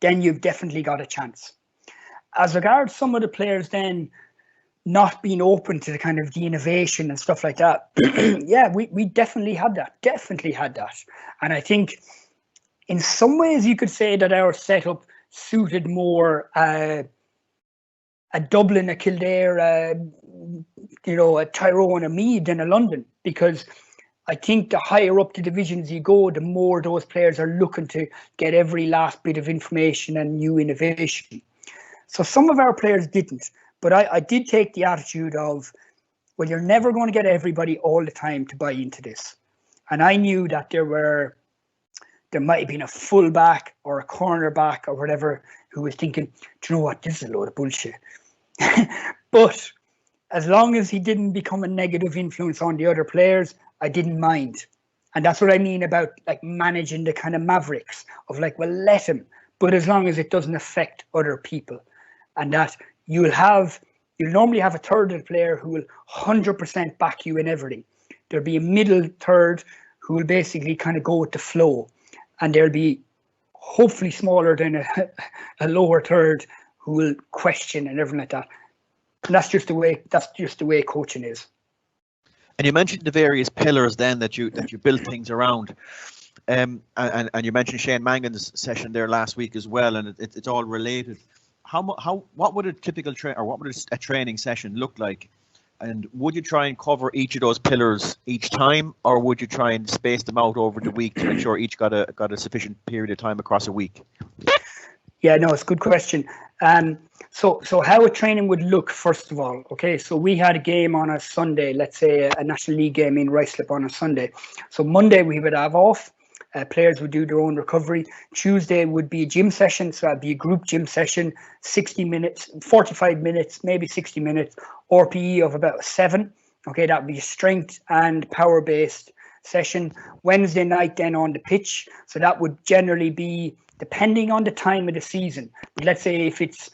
then you've definitely got a chance. As regards some of the players then not being open to the kind of the innovation and stuff like that, yeah, we definitely had that. And I think in some ways you could say that our setup suited more a Dublin, a Kildare, a Tyrone, a Meath than a London, because I think the higher up the divisions you go, the more those players are looking to get every last bit of information and new innovation. So some of our players didn't, but I did take the attitude of, well, you're never going to get everybody all the time to buy into this. And I knew that there might have been a fullback or a cornerback or whatever who was thinking, do you know what, this is a load of bullshit. But as long as he didn't become a negative influence on the other players, I didn't mind. And that's what I mean about like managing the kind of mavericks of like, well, let him, but as long as it doesn't affect other people. And that you'll normally have a third of the player who will 100% back you in everything. There'll be a middle third who will basically kind of go with the flow. And there'll be hopefully smaller than a lower third who will question and everything like that. And that's just the way coaching is. And you mentioned the various pillars then that you built things around, and you mentioned Shane Mangan's session there last week as well, and it's all related. What would a typical what would a training session look like, and would you try and cover each of those pillars each time, or would you try and space them out over the week to make sure each got a sufficient period of time across a week? Yeah, no, it's a good question. So how a training would look, first of all, okay, so we had a game on a Sunday, let's say a National League game in Ruislip on a Sunday. So Monday we would have off, players would do their own recovery. Tuesday would be a gym session, so that'd be a group gym session, 60 minutes, 45 minutes, maybe 60 minutes, RPE of about 7. Okay, that would be a strength and power-based session. Wednesday night then on the pitch, so that would generally be depending on the time of the season. But let's say if it's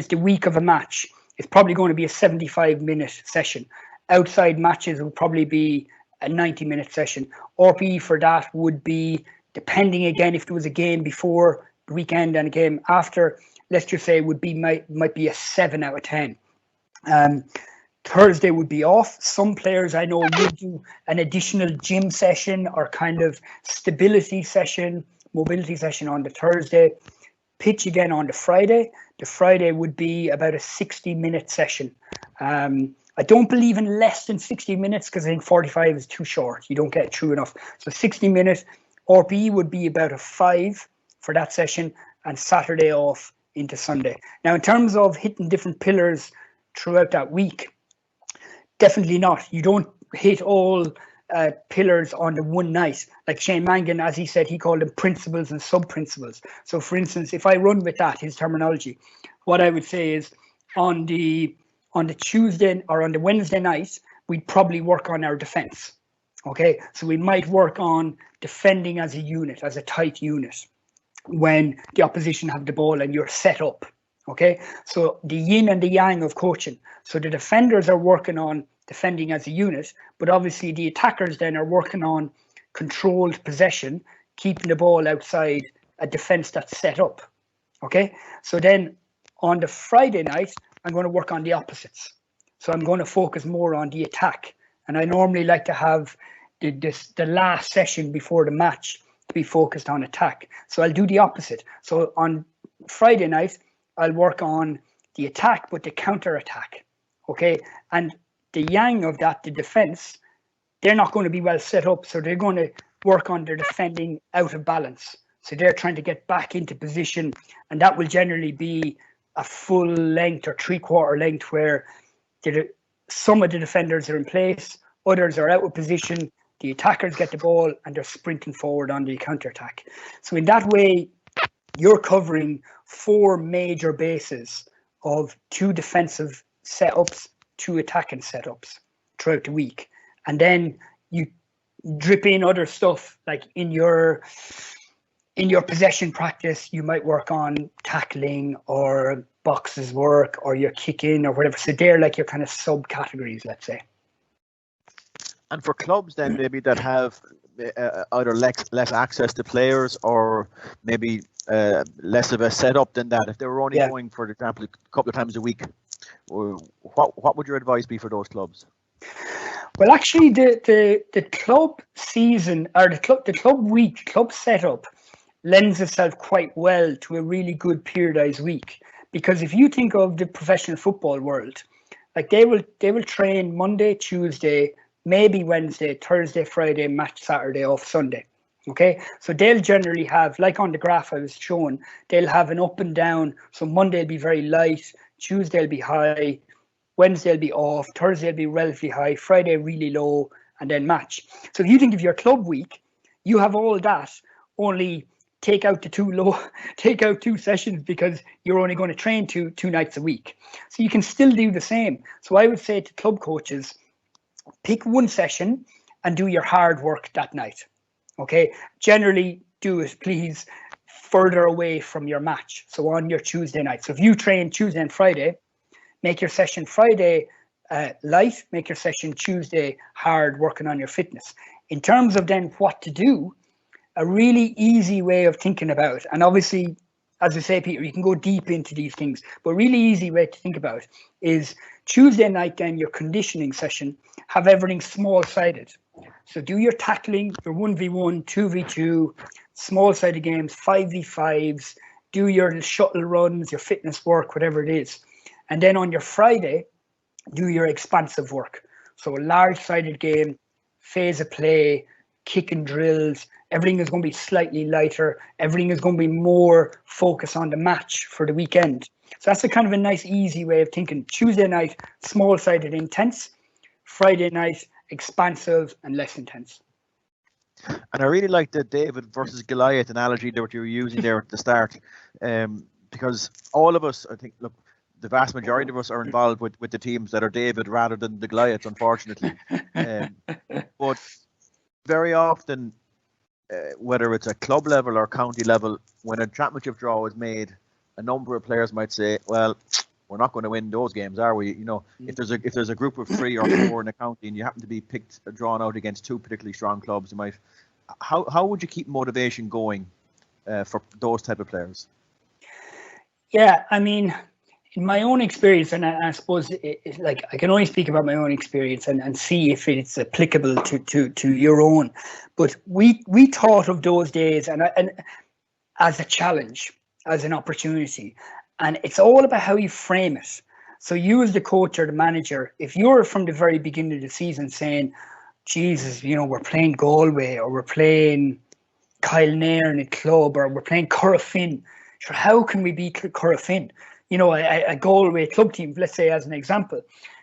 the week of a match, it's probably going to be a 75-minute session. Outside matches will probably be a 90-minute session. RPE for that would be, depending again if there was a game before the weekend and a game after, let's just say might be a 7 out of 10. Thursday would be off. Some players I know would do an additional gym session or kind of stability session, mobility session on the Thursday. Pitch again on the Friday. The Friday would be about a 60-minute session. I don't believe in less than 60 minutes because I think 45 is too short. You don't get through enough. So 60 minutes. RPE would be about a 5 for that session, and Saturday off into Sunday. Now, in terms of hitting different pillars throughout that week, definitely not. You don't hit all pillars on the one night. Like Shane Mangan, as he said, he called them principles and sub-principles. So for instance, if I run with that, his terminology, what I would say is on the Tuesday or on the Wednesday night, we'd probably work on our defense. Okay, so we might work on defending as a unit, as a tight unit, when the opposition have the ball and you're set up. Okay, so the yin and the yang of coaching. So the defenders are working on defending as a unit, but obviously the attackers then are working on controlled possession, keeping the ball outside a defense that's set up. Okay, so then on the Friday night, I'm going to work on the opposites. So I'm going to focus more on the attack. And I normally like to have the last session before the match to be focused on attack. So I'll do the opposite. So on Friday night, I'll work on the attack, but the counter attack. Okay, and the yang of that, the defense, they're not going to be well set up. So they're going to work on their defending out of balance. So they're trying to get back into position, and that will generally be a full length or 3/4 length where some of the defenders are in place, others are out of position, the attackers get the ball and they're sprinting forward on the counter-attack. So in that way, you're covering 4 major bases of 2 defensive setups, 2 attacking setups throughout the week. And then you drip in other stuff, like in your possession practice, you might work on tackling or boxes work or your kicking or whatever. So they're like your kind of subcategories, let's say. And for clubs then maybe that have either less access to players or maybe less of a setup than that, if they were only going, for example, a couple of times a week, what would your advice be for those clubs? Well, actually, the club season or the club week, club setup lends itself quite well to a really good periodized week. Because if you think of the professional football world, like they will train Monday, Tuesday, maybe Wednesday, Thursday, Friday, match Saturday, off Sunday. Okay, so they'll generally have, like on the graph I was shown, they'll have an up and down. So Monday will be very light, Tuesday will be high, Wednesday will be off, Thursday will be relatively high, Friday really low, and then match. So if you think of your club week, you have all that, only take out the 2 sessions because you're only going to train two nights a week. So you can still do the same. So I would say to club coaches, pick 1 session and do your hard work that night. Okay, generally do it, please, further away from your match. So on your Tuesday night. So if you train Tuesday and Friday, make your session Friday light, make your session Tuesday hard, working on your fitness. In terms of then what to do, a really easy way of thinking about, and obviously, as I say, Peter, you can go deep into these things, but really easy way to think about is Tuesday night, then your conditioning session, have everything small-sided. So do your tackling, your 1v1, 2v2, small-sided games, 5v5s, do your shuttle runs, your fitness work, whatever it is. And then on your Friday, do your expansive work. So a large-sided game, phase of play, kicking drills, everything is going to be slightly lighter. Everything is going to be more focused on the match for the weekend. So that's a kind of a nice, easy way of thinking. Tuesday night, small-sided, intense. Friday night, expansive and less intense. And I really like the David versus Goliath analogy that you were using there at the start, because all of us, I think, look, the vast majority of us are involved with the teams that are David rather than the Goliaths, unfortunately. But very often, whether it's a club level or county level, when a championship draw is made, a number of players might say, well, we're not going to win those games, are we? You know, if there's a group of 3 or 4 in a county and you happen to be drawn out against 2 particularly strong clubs, you might. How would you keep motivation going for those type of players? Yeah, I mean, in my own experience, and I suppose like I can only speak about my own experience and see if it's applicable to your own. But we thought of those days and as a challenge, as an opportunity. And it's all about how you frame it. So you as the coach or the manager, if you're from the very beginning of the season saying, Jesus, you know, we're playing Galway or we're playing Kyle Nairn at club or we're playing Corofin, sure, how can we beat Corofin? You know, a Galway club team, let's say as an example.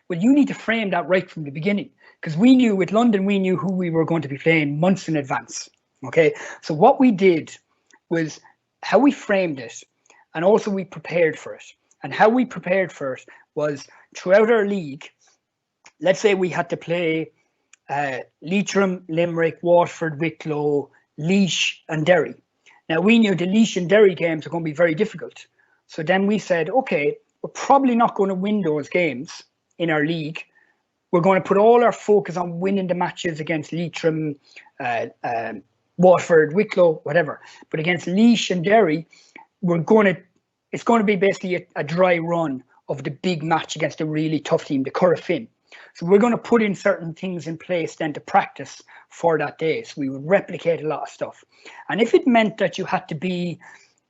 Well, you need to frame that right from the beginning because we knew with London, we knew who we were going to be playing months in advance. Okay, so what we did was how we framed it. And also we prepared for it. And how we prepared for it was throughout our league, let's say we had to play Leitrim, Limerick, Waterford, Wicklow, Laois and Derry. Now we knew the Laois and Derry games are going to be very difficult. So then we said, okay, we're probably not going to win those games in our league. We're going to put all our focus on winning the matches against Leitrim, Waterford, Wicklow, whatever. But against Laois and Derry, it's going to be basically a dry run of the big match against a really tough team, the Corofin. So we're going to put in certain things in place then to practice for that day. So we would replicate a lot of stuff. And if it meant that you had to be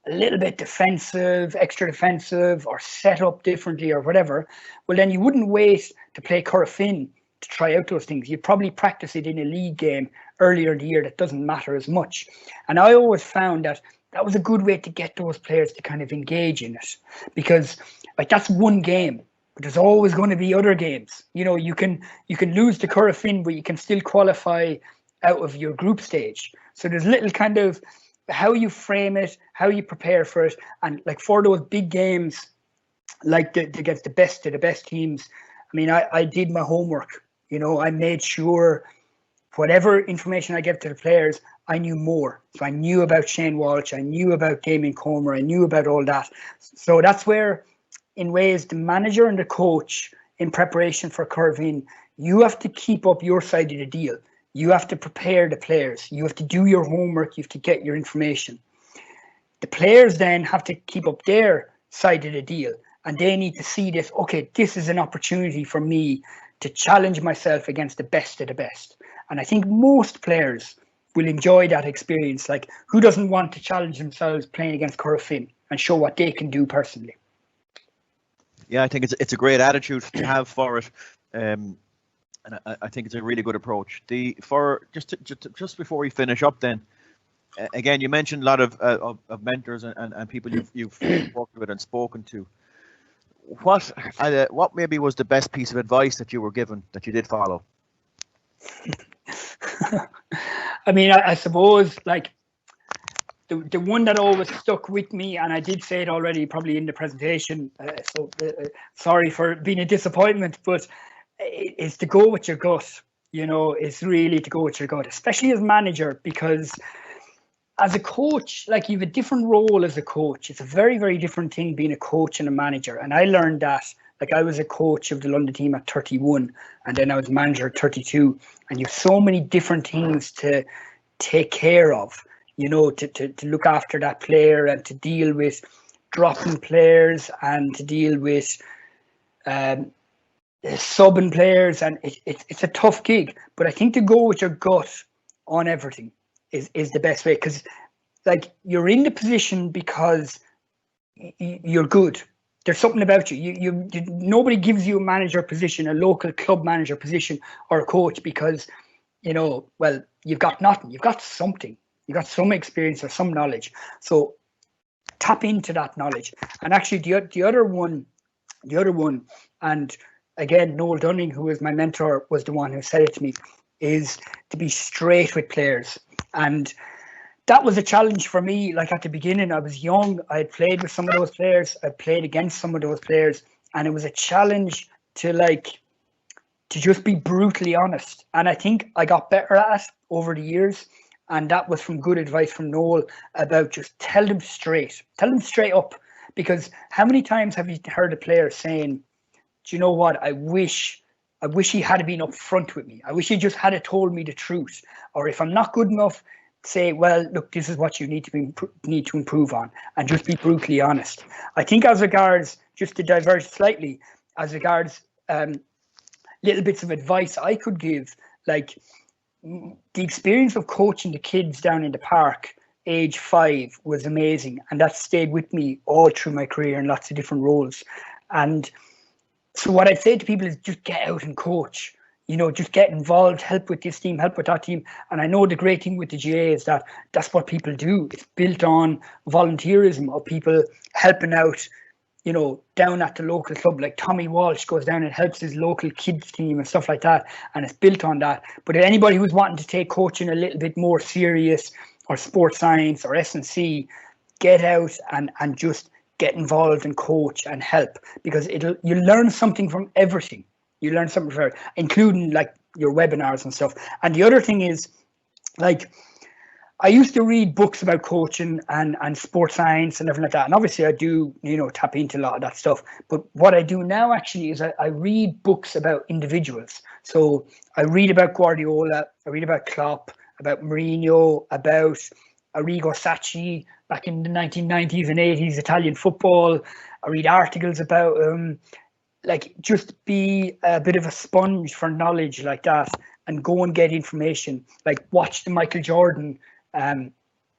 a little bit defensive, extra defensive, or set up differently or whatever, well, then you wouldn't wait to play Corofin to try out those things. You'd probably practice it in a league game earlier in the year that doesn't matter as much. And I always found that that was a good way to get those players to kind of engage in it, because like that's one game, but there's always going to be other games. You know, you can lose to Corofin, but you can still qualify out of your group stage. So there's little kind of how you frame it, how you prepare for it, and like for those big games, like against the best of the best teams. I mean, I did my homework. You know, I made sure whatever information I gave to the players, I knew more. So I knew about Shane Walsh, I knew about Damien Comer, I knew about all that. So that's where, in ways, the manager and the coach in preparation for Corofin, you have to keep up your side of the deal. You have to prepare the players. You have to do your homework. You have to get your information. The players then have to keep up their side of the deal. And they need to see this, okay, this is an opportunity for me to challenge myself against the best of the best. And I think most players will enjoy that experience. Like, who doesn't want to challenge themselves playing against Corofin and show what they can do personally? Yeah, I think it's a great attitude to have for it. And I think it's a really good approach. Just before we finish up, then again, you mentioned a lot of mentors and people you've worked with and spoken to. What maybe was the best piece of advice that you were given that you did follow? I mean, I suppose like the one that always stuck with me, and I did say it already probably in the presentation, sorry for being a disappointment, but it's to go with your gut. You know, it's really to go with your gut, especially as manager, because as a coach, like, you have a different role as a coach. It's a very, very different thing being a coach and a manager. And I learned that, like, I was a coach of the London team at 31, and then I was manager at 32. And you have so many different things to take care of, you know, to look after that player and to deal with dropping players and to deal with subbing players. And it's a tough gig. But I think to go with your gut on everything is the best way, because like, you're in the position because you're good. There's something about you. Nobody gives you a manager position, a local club manager position, or a coach because, you know, well, you've got nothing. You've got something. You've got some experience or some knowledge. So tap into that knowledge. And actually, the other one, and again, Noel Dunning, who was my mentor, was the one who said it to me, is to be straight with players. And that was a challenge for me. Like, at the beginning, I was young. I had played with some of those players. I played against some of those players. And it was a challenge to just be brutally honest. And I think I got better at it over the years. And that was from good advice from Noel about just tell them straight up. Because how many times have you heard a player saying, do you know what, I wish he had been up front with me. I wish he just had told me the truth. Or if I'm not good enough, say, well, look, this is what you need to improve on, and just be brutally honest. I think as regards, just to diverge slightly, as regards little bits of advice I could give, like the experience of coaching the kids down in the park, age 5, was amazing. And that stayed with me all through my career in lots of different roles. And so what I'd say to people is just get out and coach, you know, just get involved, help with this team, help with that team. And I know the great thing with the GAA is that that's what people do. It's built on volunteerism of people helping out, you know, down at the local club. Like Tommy Walsh goes down and helps his local kids team and stuff like that. And it's built on that. But if anybody who's wanting to take coaching a little bit more serious, or sports science or S&C, get out and just get involved and coach and help, because you learn something from everything. You learn something from it, including like your webinars and stuff. And the other thing is, like, I used to read books about coaching and sports science and everything like that. And obviously I do, you know, tap into a lot of that stuff. But what I do now actually is I read books about individuals. So I read about Guardiola, I read about Klopp, about Mourinho, about Arrigo Sacchi back in the 1990s and 80s, Italian football. I read articles about like, just be a bit of a sponge for knowledge like that, and go and get information. Like, watch the Michael Jordan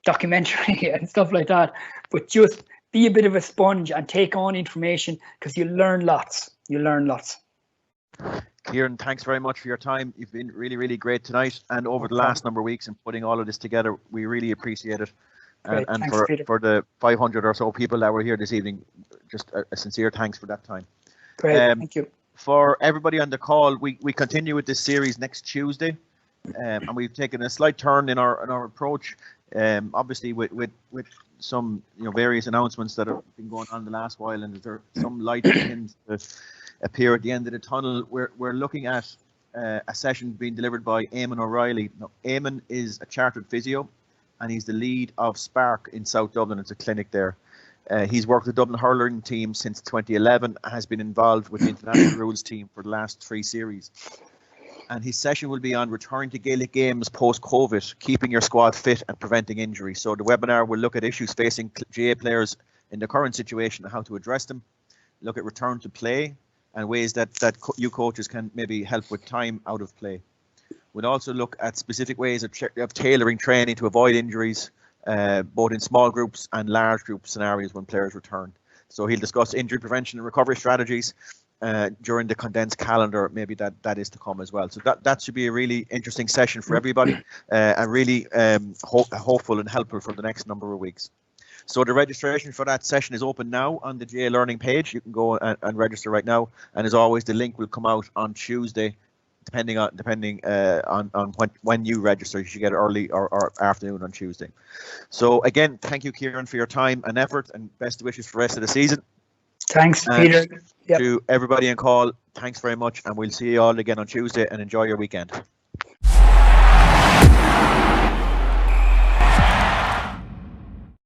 documentary and stuff like that. But just be a bit of a sponge and take on information, because you learn lots. Ciaran, thanks very much for your time. You've been really, really great tonight and over the last number of weeks in putting all of this together. We really appreciate it. And, Great. Thanks, Peter. for the 500 or so people that were here this evening, just a sincere thanks for that time. Great, thank you. For everybody on the call, we continue with this series next Tuesday, and we've taken a slight turn in our approach, obviously with some various announcements that have been going on the last while, and there's some light begins to appear at the end of the tunnel. We're looking at a session being delivered by Eamon O'Reilly. Now, Eamon is a chartered physio, and he's the lead of Spark in South Dublin. It's a clinic there. He's worked with the Dublin hurling team since 2011 and has been involved with the international rules team for the last 3 series. And his session will be on returning to Gaelic games post-COVID, keeping your squad fit and preventing injury. So the webinar will look at issues facing GAA players in the current situation and how to address them, look at return to play and ways that you coaches can maybe help with time out of play. We'll also look at specific ways of tailoring training to avoid injuries, both in small groups and large group scenarios when players return. So he'll discuss injury prevention and recovery strategies during the condensed calendar, maybe that is to come as well. So that should be a really interesting session for everybody, and really hopeful and helpful for the next number of weeks. So the registration for that session is open now on the GAA Learning page. You can go and register right now, and as always, the link will come out on Tuesday, depending on when you register. You should get it early or afternoon on Tuesday. So again, thank you, Ciaran, for your time and effort, and best wishes for the rest of the season. Thanks, Peter. To everybody on call, thanks very much, and we'll see you all again on Tuesday, and enjoy your weekend.